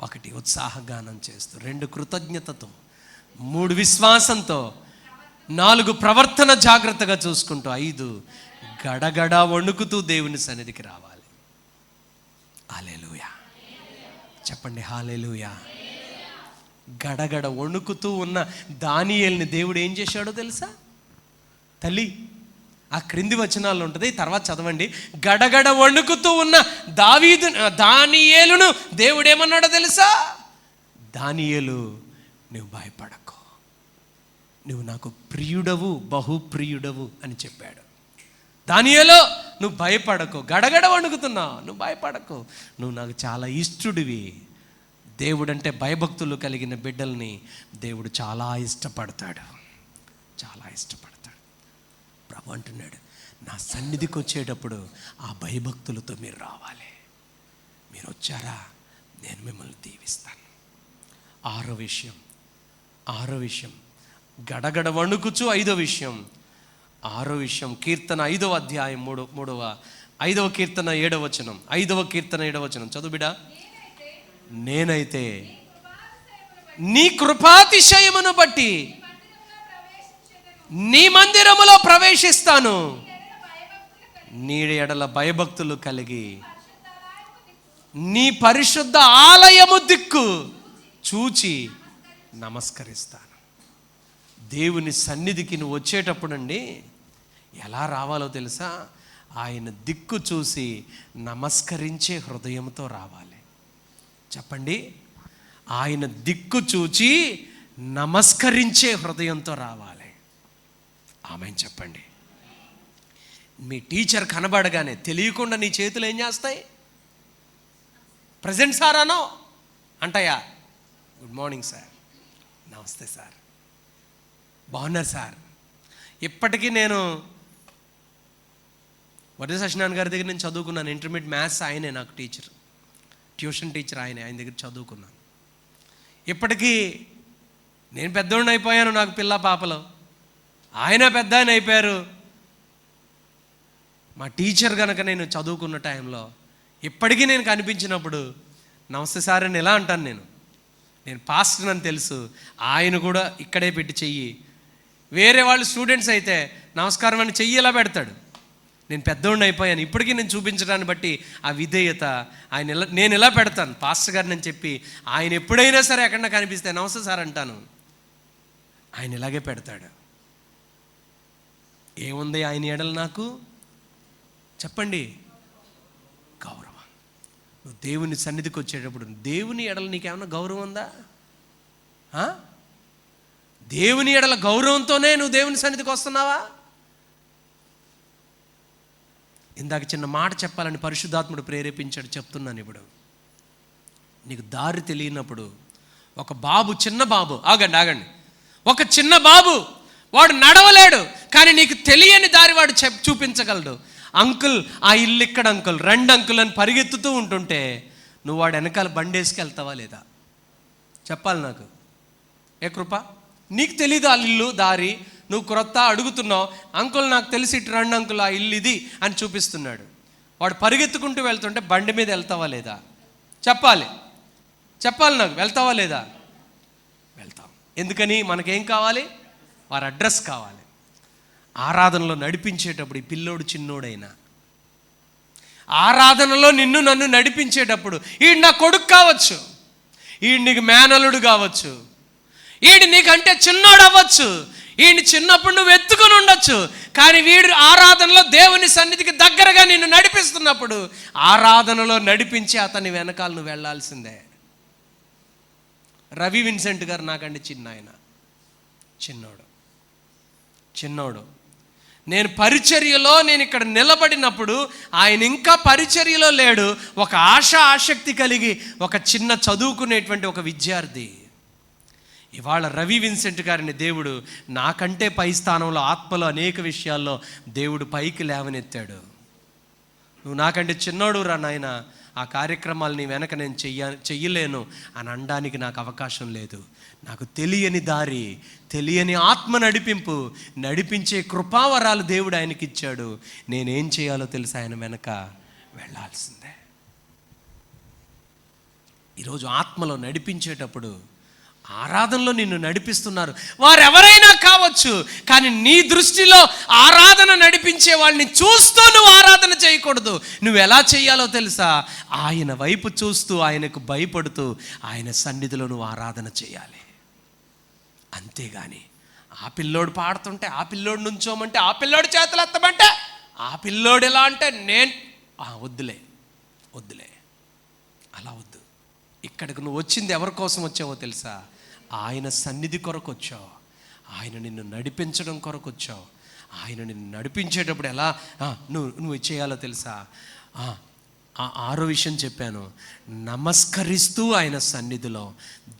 Speaker 1: 1 ఉత్సాహగానం చేస్తూ, 2 కృతజ్ఞతతో, 3 విశ్వాసంతో, 4 ప్రవర్తన జాగ్రత్తగా చూసుకుంటూ, 5 గడగడ వణుకుతూ దేవుని సన్నిధికి రావాలి. హల్లెలూయా చెప్పండి, హల్లెలూయా. గడగడ వణుకుతూ ఉన్న దానియేలుని దేవుడు ఏం చేశాడో తెలుసా? తల్లి, ఆ క్రింది వచనాల్లో ఉంటుంది, తర్వాత చదవండి. గడగడ వణుకుతూ ఉన్న దానియేలును దేవుడు ఏమన్నాడో తెలుసా? దానియేలు, నువ్వు భయపడకు, నువ్వు నాకు ప్రియుడవు, బహుప్రియుడవు అని చెప్పాడు. దానియేలు, నువ్వు భయపడకు, గడగడ వణుకుతున్నావు, నువ్వు భయపడకు, నువ్వు నాకు చాలా ఇష్టడివి. దేవుడంటే భయభక్తులు కలిగిన బిడ్డల్ని దేవుడు చాలా ఇష్టపడతాడు, చాలా ఇష్టపడతాడు. ప్రభు అంటున్నాడు, నా సన్నిధికి వచ్చేటప్పుడు ఆ భయభక్తులతో మీరు రావాలి. మీరు వచ్చారా, నేను మిమ్మల్ని దీవిస్తాను. ఆరో విషయం గడగడ వణుకుచు. 5వ విషయం కీర్తన 5వ అధ్యాయం 5వ కీర్తన 7వ వచనం. 5వ కీర్తన 7వ వచనం చదువు బిడా. నేనైతే నీ కృపాతిశయమును బట్టి నీ మందిరములో ప్రవేశిస్తాను, నీ ఎడల భయభక్తులు కలిగి నీ పరిశుద్ధ ఆలయము దిక్కు చూచి నమస్కరిస్తాను. దేవుని సన్నిధికి నువ్వు వచ్చేటప్పుడు అండి ఎలా రావాలో తెలుసా? ఆయన దిక్కు చూసి నమస్కరించే హృదయంతో రావాలి. చెప్పండి, ఆయన దిక్కు చూచి నమస్కరించే హృదయంతో రావాలి. ఆమేన్ చెప్పండి. మీ టీచర్ కనబడగానే తెలియకుండా నీ చేతులు ఏం చేస్తాయి? ప్రజెంట్ సార్ అనో అంటాయా? గుడ్ మార్నింగ్ సార్, నమస్తే సార్, బాగున్నారు సార్. ఇప్పటికీ నేను వడ్డే సత్యనారాయణ గారి దగ్గర నేను చదువుకున్నాను. ఇంటర్మీడియట్ మ్యాథ్స్ ఆయనే నాకు టీచర్, ట్యూషన్ టీచర్ ఆయనే, ఆయన దగ్గర చదువుకున్నాను. ఇప్పటికీ నేను పెద్దోడిని అయిపోయాను, నాకు పిల్ల పాపలు, ఆయన పెద్ద ఆయన అయిపోయారు. మా టీచర్ కనుక నేను చదువుకున్న టైంలో ఇప్పటికీ నేను కనిపించినప్పుడు నమస్తే సార్ అని ఎలా అంటాను? నేను పాస్టర్ అని తెలుసు, ఆయన కూడా ఇక్కడే పెట్టి చెయ్యి. వేరే వాళ్ళు స్టూడెంట్స్ అయితే నమస్కారం అని చెయ్యి ఎలా పెడతాడు. నేను పెద్దోడిని అయిపోయాను. ఇప్పటికీ నేను చూపించడాన్ని బట్టి ఆ విధేయత నేను ఎలా పెడతాను పాస్టర్ గారిని అని చెప్పి. ఆయన ఎప్పుడైనా సరే ఎక్కడన్నా కనిపిస్తే నమస్తే సార్ అంటాను. ఆయన ఇలాగే పెడతాడు. ఏముంది ఆయన ఎడల నాకు? చెప్పండి, గౌరవం. నువ్వు దేవుని సన్నిధికి వచ్చేటప్పుడు దేవుని ఎడల నీకేమన్నా గౌరవం ఉందా? దేవుని ఎడల గౌరవంతోనే నువ్వు దేవుని సన్నిధికి వస్తున్నావా? ఇందాక చిన్న మాట చెప్పాలని పరిశుద్ధాత్ముడు ప్రేరేపించాడు, చెప్తున్నాను ఇప్పుడు. నీకు దారి తెలియనప్పుడు ఒక బాబు, చిన్న బాబు, ఆగండి, ఒక చిన్న బాబు, వాడు నడవలేడు, కానీ నీకు తెలియని దారి వాడు చూపించగలడు. అంకుల్, ఆ ఇల్లు ఇక్కడ అంకుల్, రండి అంకుల్ అని పరిగెత్తుతూ ఉంటుంటే నువ్వు వాడు వెనకాల బండేసుకెళ్తావా లేదా? చెప్పాలి నాకు. ఏ కృప, నీకు తెలీదు ఆ ఇల్లు దారి, నువ్వు క్రొత్త అడుగుతున్నావు, అంకుల్ నాకు తెలిసి ఇటు రండి అంకుల్, ఆ ఇల్లు ఇది అని చూపిస్తున్నాడు. వాడు పరిగెత్తుకుంటూ వెళ్తుంటే బండి మీద వెళ్తావా లేదా? చెప్పాలి నాకు, వెళ్తావా లేదా? వెళ్తాం. ఎందుకని? మనకేం కావాలి? వారి అడ్రస్ కావాలి. ఆరాధనలో నడిపించేటప్పుడు ఈ పిల్లోడు చిన్నోడైనా, ఆరాధనలో నిన్ను నన్ను నడిపించేటప్పుడు ఈడు నా కొడుకు కావచ్చు, ఈడు నీకు మేనలుడు కావచ్చు, ఈడు నీకంటే చిన్నోడు అవ్వచ్చు, ఈయన చిన్నప్పుడు నువ్వు ఎత్తుకొని ఉండొచ్చు, కానీ వీడు ఆరాధనలో దేవుని సన్నిధికి దగ్గరగా నిన్ను నడిపిస్తున్నప్పుడు ఆరాధనలో నడిపించి అతని వెనకాల నువ్వు వెళ్ళాల్సిందే. రవి విన్సెంట్ గారు నాకంటే చిన్నోడు. నేను పరిచర్యలో నేను ఇక్కడ నిలబడినప్పుడు ఆయన ఇంకా పరిచర్యలో లేడు. ఒక ఆసక్తి కలిగి ఒక చిన్న చదువుకునేటువంటి ఒక విద్యార్థి. ఇవాళ రవి విన్సెంట్ గారిని దేవుడు నాకంటే పై స్థానంలో ఆత్మలో అనేక విషయాల్లో దేవుడు పైకి లేవనెత్తాడు. నువ్వు నాకంటే చిన్నోడు రా నాయన, ఆ కార్యక్రమాలు నీ వెనక నేను చెయ్యలేను అని అనడానికి నాకు అవకాశం లేదు. నాకు తెలియని దారి, తెలియని ఆత్మ నడిపించే కృపావరాలు దేవుడు ఆయనకి ఇచ్చాడు. నేనేం చేయాలో తెలుసు, ఆయన వెనక వెళ్ళాల్సిందే. ఈరోజు ఆత్మలో నడిపించేటప్పుడు ఆరాధనలో నిన్ను నడిపిస్తున్నారు, వారెవరైనా కావచ్చు. కానీ నీ దృష్టిలో ఆరాధన నడిపించే వాళ్ళని చూస్తూ నువ్వు ఆరాధన చేయకూడదు. నువ్వు ఎలా చేయాలో తెలుసా? ఆయన వైపు చూస్తూ, ఆయనకు భయపడుతూ, ఆయన సన్నిధిలో నువ్వు ఆరాధన చేయాలి. అంతేగాని ఆ పిల్లోడు పాడుతుంటే, ఆ పిల్లోడు నుంచోమంటే, ఆ పిల్లోడు చేతులు ఎత్తమంటే, ఆ పిల్లోడు ఎలా అంటే నేను వద్దులే అలా వద్దు. ఇక్కడికి నువ్వు వచ్చింది ఎవరి కోసం వచ్చావో తెలుసా? ఆయన సన్నిధి కొరకు వచ్చావు. ఆయన నిన్ను నడిపించడం కొరకు వచ్చావు. ఆయన నిన్ను నడిపించేటప్పుడు ఎలా నువ్వు చేయాలో తెలుసా? ఆరో విషయం చెప్పాను, నమస్కరిస్తూ ఆయన సన్నిధిలో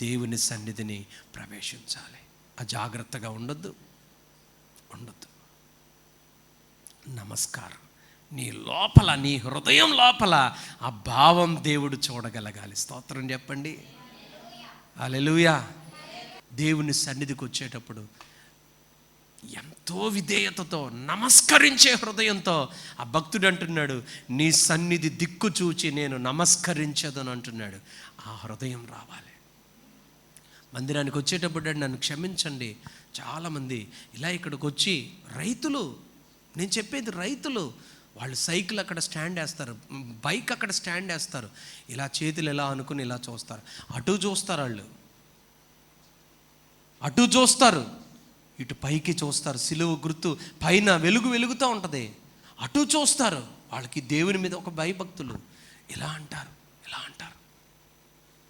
Speaker 1: దేవుని సన్నిధిని ప్రవేశించాలి. అజాగ్రత్తగా ఉండొద్దు. నమస్కారం నీ లోపల, నీ హృదయం లోపల ఆ భావం దేవుడు చూడగలగాలి. స్తోత్రం చెప్పండి. హల్లెలూయా. దేవుని సన్నిధికి వచ్చేటప్పుడు ఎంతో విధేయతతో, నమస్కరించే హృదయంతో ఆ భక్తుడు అంటున్నాడు, నీ సన్నిధి దిక్కు చూచి నేను నమస్కరించదని అంటున్నాడు. ఆ హృదయం రావాలి. మందిరానికి వచ్చేటప్పుడు నన్ను క్షమించండి, చాలామంది ఇలా ఇక్కడికి వచ్చి రైతులు, నేను చెప్పేది రైతులు, వాళ్ళు సైకిల్ అక్కడ స్టాండ్ వేస్తారు, బైక్ అక్కడ స్టాండ్ వేస్తారు, ఇలా చేతులు ఎలా అనుకుని ఇలా చూస్తారు, అటు చూస్తారు, వాళ్ళు అటు చూస్తారు, ఇటు పైకి చూస్తారు, సిలువ గుర్తు పైన వెలుగుతూ ఉంటుంది, అటు చూస్తారు. వాళ్ళకి దేవుని మీద ఒక భయభక్తులు. ఇలా అంటారు.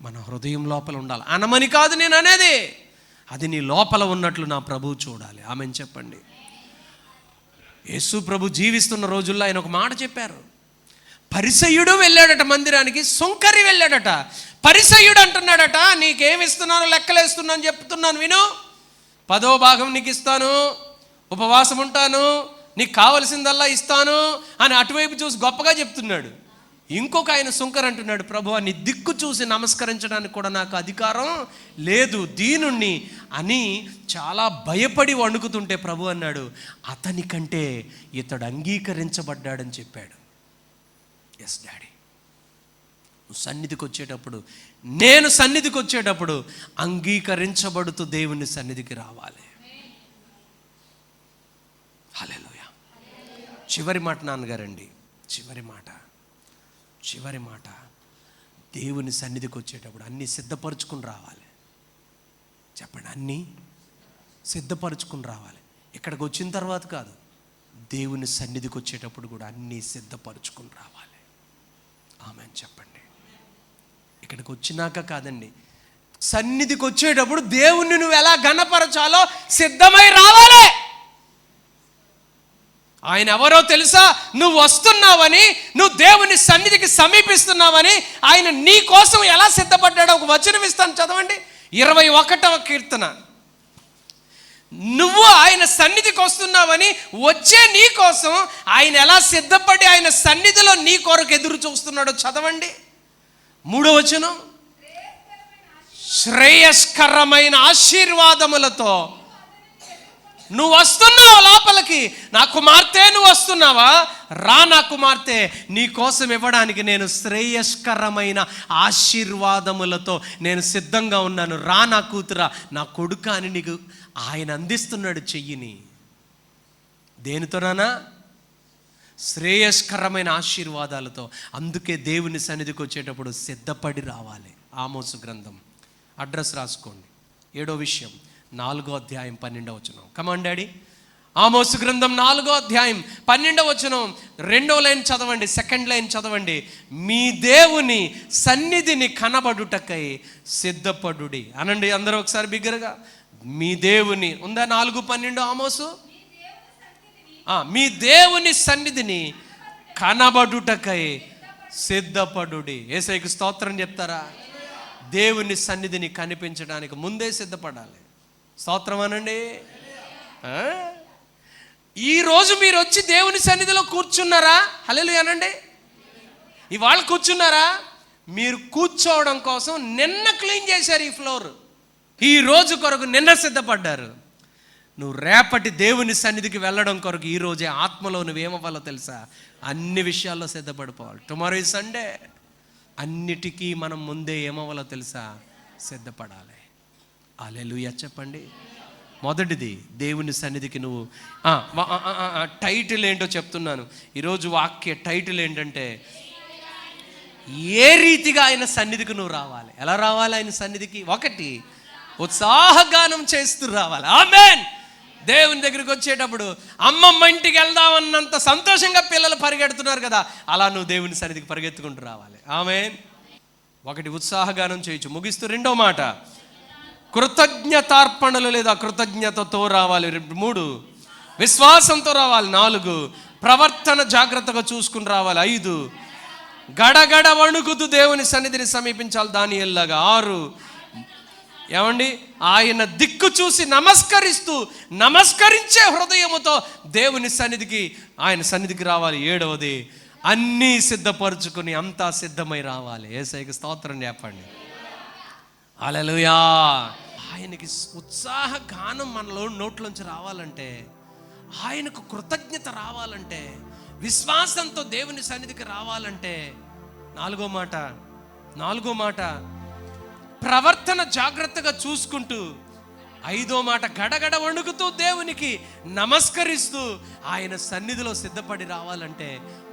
Speaker 1: మన హృదయం లోపల ఉండాలి. అనమని కాదు నేను అనేది, అది నీ లోపల ఉన్నట్లు నా ప్రభువు చూడాలి. ఆమెను చెప్పండి. యేసు ప్రభు జీవిస్తున్న రోజుల్లో ఆయన ఒక మాట చెప్పారు. పరిసయ్యుడు వెళ్ళాడట మందిరానికి, సుంకరి వెళ్ళాడట. పరిసయ్యుడు అంటున్నాడట, నీకేమిస్తున్నాను లెక్కలేస్తున్నాను చెప్తున్నాను విను, 10వ భాగం నీకు ఇస్తాను, ఉపవాసం ఉంటాను, నీకు కావలసిందల్లా ఇస్తాను అని అటువైపు చూసి గొప్పగా చెప్తున్నాడు. ఇంకొక ఆయన సుంకర్ అంటున్నాడు, ప్రభువా నీ దిక్కు చూసి నమస్కరించడానికి కూడా నాకు అధికారం లేదు, దీనుణ్ణి అని చాలా భయపడి వణుకుతుంటే ప్రభు అన్నాడు, అతని కంటే ఇతడు అంగీకరించబడ్డాడని చెప్పాడు. ఎస్ డాడీ, నువ్వు సన్నిధికి వచ్చేటప్పుడు, నేను సన్నిధికి వచ్చేటప్పుడు అంగీకరించబడుతూ దేవుని సన్నిధికి రావాలి. హల్లెలూయా. చివరి మాట నాన్నగారండి, చివరి మాట దేవుని సన్నిధికి వచ్చేటప్పుడు అన్నీ సిద్ధపరచుకుని రావాలి. చెప్పండి, అన్నీ సిద్ధపరచుకుని రావాలి. ఇక్కడికి వచ్చిన తర్వాత కాదు, దేవుని సన్నిధికి వచ్చేటప్పుడు కూడా అన్నీ సిద్ధపరచుకుని రావాలి. ఆమేన్ చెప్పండి. ఇక్కడికి వచ్చినాక కాదండి, సన్నిధికి వచ్చేటప్పుడు దేవుణ్ణి నువ్వు ఎలా ఘనపరచాలో సిద్ధమై రావాలి. ఆయన ఎవరో తెలుసా? నువ్వు వస్తున్నావని, నువ్వు దేవుని సన్నిధికి సమీపిస్తున్నావని ఆయన నీ కోసం ఎలా సిద్ధపడ్డాడో ఒక వచనం ఇస్తాను, చదవండి. 21వ కీర్తన. నువ్వు ఆయన సన్నిధికి వస్తున్నావని వచ్చే నీ కోసం ఆయన ఎలా సిద్ధపడి ఆయన సన్నిధిలో నీ కొరకు ఎదురు చూస్తున్నాడో చదవండి. 3వ వచనం, శ్రేయస్కరమైన ఆశీర్వాదములతో నువ్వు వస్తున్నావు లోపలికి. నా కుమార్తె నువ్వు వస్తున్నావా? రా నా కుమార్తె, నీ కోసం ఇవ్వడానికి నేను శ్రేయస్కరమైన ఆశీర్వాదములతో నేను సిద్ధంగా ఉన్నాను. రా నా కూతురా, నా కొడుక అని నీకు ఆయన అందిస్తున్నాడు చెయ్యిని. దేనితోనా? శ్రేయస్కరమైన ఆశీర్వాదాలతో. అందుకే దేవుని సన్నిధికి వచ్చేటప్పుడు సిద్ధపడి రావాలి. ఆమోసు గ్రంథం అడ్రస్ రాసుకోండి. 7వ విషయం, 4వ అధ్యాయం 12వ వచనం. Command daddy. ఆమోసు గ్రంథం 4వ అధ్యాయం 12వ వచనం 2వ లైన్ చదవండి, 2nd లైన్ చదవండి. మీ దేవుని సన్నిధిని కనబడుటకై సిద్ధపడుడి అనండి అందరూ ఒకసారి బిగ్గరగా. మీ దేవుని ఉందా? 4:12 ఆమోసు. మీ దేవుని సన్నిధిని కనబడుటకై సిద్ధపడుడి. యేసయ్యకు స్తోత్రం చెప్తారా? దేవుని సన్నిధిని కనిపించడానికి ముందే సిద్ధపడాలి. స్తోత్రం అనండి. ఈరోజు మీరు వచ్చి దేవుని సన్నిధిలో కూర్చున్నారా? హల్లెలూయా అనండి. ఇవాళ కూర్చున్నారా? మీరు కూర్చోవడం కోసం నిన్న క్లీన్ చేశారు ఈ ఫ్లోర్. ఈ రోజు కొరకు నిన్న సిద్ధపడ్డారు. నువ్వు రేపటి దేవుని సన్నిధికి వెళ్ళడం కొరకు ఈరోజే ఆత్మలో నువ్వేమవ్వాలో తెలుసా? అన్ని విషయాల్లో సిద్ధపడిపోవాలి. టుమారో ఈ సండే. అన్నిటికీ మనం ముందే ఏమవ్వాలో తెలుసా? సిద్ధపడాలి. హల్లెలూయా చెప్పండి. మొదటిది, దేవుని సన్నిధికి నువ్వు టైటిల్ ఏంటో చెప్తున్నాను ఈరోజు. వాక్య టైటిల్ ఏంటంటే, ఏ రీతిగా ఆయన సన్నిధికి నువ్వు రావాలి. ఎలా రావాలి ఆయన సన్నిధికి? ఒకటి, ఉత్సాహగానం చేస్తూ రావాలి. ఆమేన్. దేవుని దగ్గరికి వచ్చేటప్పుడు అమ్మమ్మ ఇంటికి వెళ్దామన్నంత సంతోషంగా పిల్లలు పరిగెడుతున్నారు కదా, అలా నువ్వు దేవుని సన్నిధికి పరిగెత్తుకుంటూ రావాలి. ఆమేన్. ఒకటి, ఉత్సాహగానం చేయొచ్చు. ముగిస్తూ రెండో మాట, కృతజ్ఞతార్పణలు లేదా కృతజ్ఞతతో రావాలి. 3, విశ్వాసంతో రావాలి. 4, ప్రవర్తన జాగ్రత్తగా చూసుకుని రావాలి. 5, గడగడ వణుకుతూ దేవుని సన్నిధిని సమీపించాలి దానియేలులాగా. 6, ఏమండి, ఆయన దిక్కు చూసి నమస్కరించే హృదయముతో దేవుని సన్నిధికి, ఆయన సన్నిధికి రావాలి. 7వది, అన్నీ సిద్ధపరచుకుని అంతా సిద్ధమై రావాలి. యేసయ్యకి స్తోత్రం చెప్పండి. హల్లెలూయా. ఆయనకి ఉత్సాహ గానం మనలో నోట్లోంచి రావాలంటే, ఆయనకు కృతజ్ఞత రావాలంటే, విశ్వాసంతో దేవుని సన్నిధికి రావాలంటే, నాలుగో మాట ప్రవర్తన జాగ్రత్తగా చూసుకుంటూ, 5వ మాట గడగడ వణుకుతూ దేవునికి నమస్కరిస్తూ ఆయన సన్నిధిలో సిద్ధపడి రావాలంటే,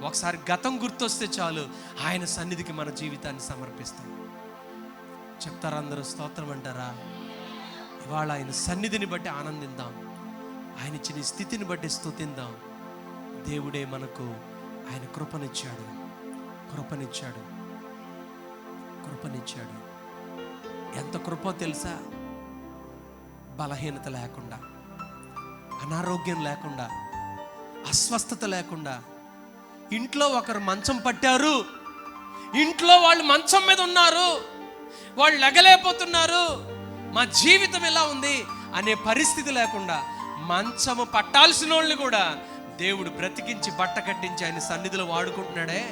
Speaker 1: ఒకసారి గతం గుర్తొస్తే చాలు, ఆయన సన్నిధికి మన జీవితాన్ని సమర్పిస్తాం. చెప్తారా అందరూ? స్తోత్రం అంటారా? ఇవాళ ఆయన సన్నిధిని బట్టి ఆనందిద్దాం. ఆయన ఇచ్చిన స్థితిని బట్టి స్తుతిద్దాం. దేవుడే మనకు ఆయన కృపనిచ్చాడు. ఎంత కృప తెలుసా? బలహీనత లేకుండా, అనారోగ్యం లేకుండా, అస్వస్థత లేకుండా, ఇంట్లో ఒకరు మంచం పట్టారు, ఇంట్లో వాళ్ళు మంచం మీద ఉన్నారు, వాళ్ళు లెగలేకపోతున్నారు, మా జీవితం ఎలా ఉంది అనే పరిస్థితి లేకుండా, మంచము పట్టాల్సిన వాళ్ళని కూడా దేవుడు బ్రతికించి బట్ట కట్టించి ఆయన సన్నిధిలో వాడుకుంటున్నాడే.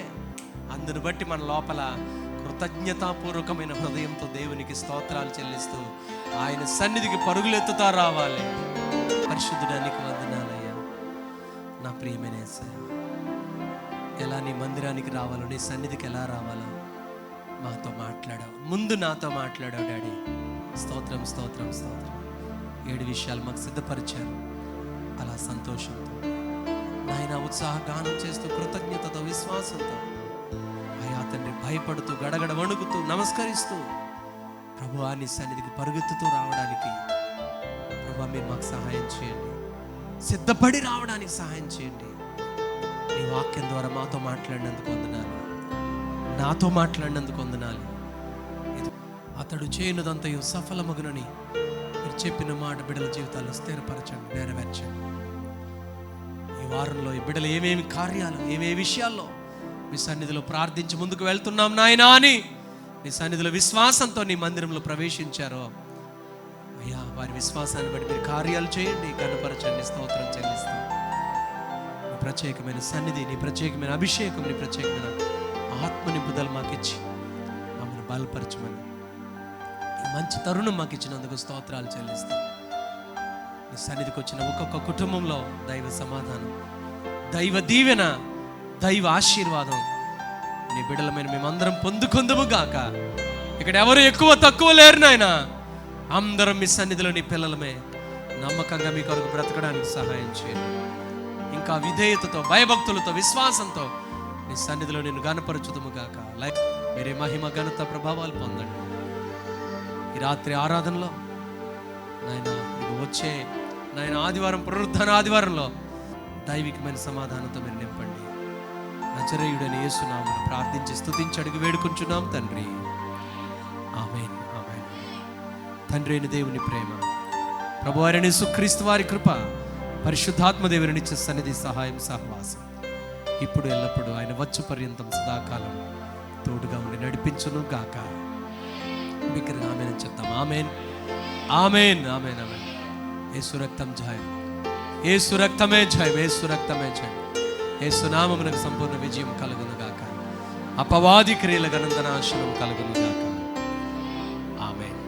Speaker 1: అందును బట్టి మన లోపల కృతజ్ఞతాపూర్వకమైన హృదయంతో దేవునికి స్తోత్రాలు చెల్లిస్తూ ఆయన సన్నిధికి పరుగులెత్తుతా రావాలి. పరిశుద్ధుడానికి వందనాలయ్యా. నా ప్రియమైన యేసయ్య, ఎలా నీ మందిరానికి రావాలో, నీ సన్నిధికి ఎలా రావాలో మాతో మాట్లాడావు. ముందు నాతో మాట్లాడావు డాడీ. స్తోత్రం. 7 విషయాలు మాకు సిద్ధపరిచారు. అలా సంతోషంతో నాయన ఉత్సాహగానం చేస్తూ, కృతజ్ఞతతో, విశ్వాసంతో, అయ్యా తండ్రి, భయపడుతూ, గడగడ వణుకుతూ, నమస్కరిస్తూ ప్రభువా నీ సన్నిధికి పరుగెత్తుతూ రావడానికి ప్రభువా మీరు మాకు సహాయం చేయండి. సిద్ధపడి రావడానికి సహాయం చేయండి. నీ వాక్యం ద్వారా మాతో మాట్లాడినందుకు వందనాలు. నాతో మాట్లాడినందుకు వందనాలు. అతడు చేయనుదంతయు సఫలమగునని మీరు చెప్పిన మాట బిడ్డల జీవితాల్లో స్థిరపరచండి, నెరవేర్చండి. ఈ వారంలో ఈ బిడ్డలు ఏమేమి కార్యాలు, ఏమేమి విషయాల్లో మీ సన్నిధిలో ప్రార్థించి ముందుకు వెళ్తున్నాం నాయనా అని నీ సన్నిధిలో విశ్వాసంతో నీ మందిరంలో ప్రవేశించారో అయ్యా, వారి విశ్వాసాన్ని బట్టి మీరు కార్యాలు చేయండి, కనపరచండి. స్తోత్రం చెల్లిస్తాం. నీ ప్రత్యేకమైన సన్నిధి, నీ ప్రత్యేకమైన అభిషేకం, నీ ప్రత్యేకమైన ఆత్మ నింపుదల మాకు ఇచ్చి మమ్మల్ని బలపరచమని, ఈ మంచి తరుణం మాకు ఇచ్చినందుకు స్తోత్రాలు చెల్లిస్తాం. నీ సన్నిధికి వచ్చిన ఒక్కొక్క కుటుంబంలో దైవ సమాధానం, దైవ దీవెన, దైవ ఆశీర్వాదం నీ బిడ్డలమైన మేమందరం పొందుకుందుము గాక. ఇక్కడ ఎవరు ఎక్కువ తక్కువ లేరు నాయనా. అందరం మీ సన్నిధిలో నీ పిల్లలమే. నమ్మకంగా మీ కొరకు బ్రతకడానికి సహాయం చేయండి. ఇంకా విధేయతతో, భయభక్తులతో, విశ్వాసంతో నీ సన్నిధిలో నేను గణపరచుదుము గాక. మీరే మహిమ, ఘనత, ప్రభావాలు పొందండి. ఈ రాత్రి ఆరాధనలో నాయన వచ్చే నాయన ఆదివారం, పునరుద్ధాన ఆదివారంలో దైవికమైన సమాధానంతో మీరు నింపండి. నజరేయుడైన యేసు నామమున ప్రార్థించి స్తుతించి అడిగి వేడుకుంటున్నాం తండ్రి. ఆమేన్. ఆమేన్. తండ్రి అయిన దేవుని ప్రేమ, ప్రభువైన యేసుక్రీస్తు వారి కృప, పరిశుద్ధాత్మ దేవుని నిత్య సన్నిధి, సహాయం, సహవాసం ఇప్పుడు ఎల్లప్పుడూ ఆయన వచ్చు పర్యంతం సదాకాలం తోడుగా ఉండి నడిపించును గాక. మీకు ఆమేన్ చెప్తాం. ఆమేన్, ఆమేన్, ఆమేన్, ఆమేన్. యేసు రక్తం జయం, యేసు రక్తమే జయం, యేసు రక్తమే జయం. యేసు నామమునకు సంపూర్ణ విజయం కలుగును గాక. అపవాది క్రియల గనందనాశనం కలుగును గాక. ఆమేన్.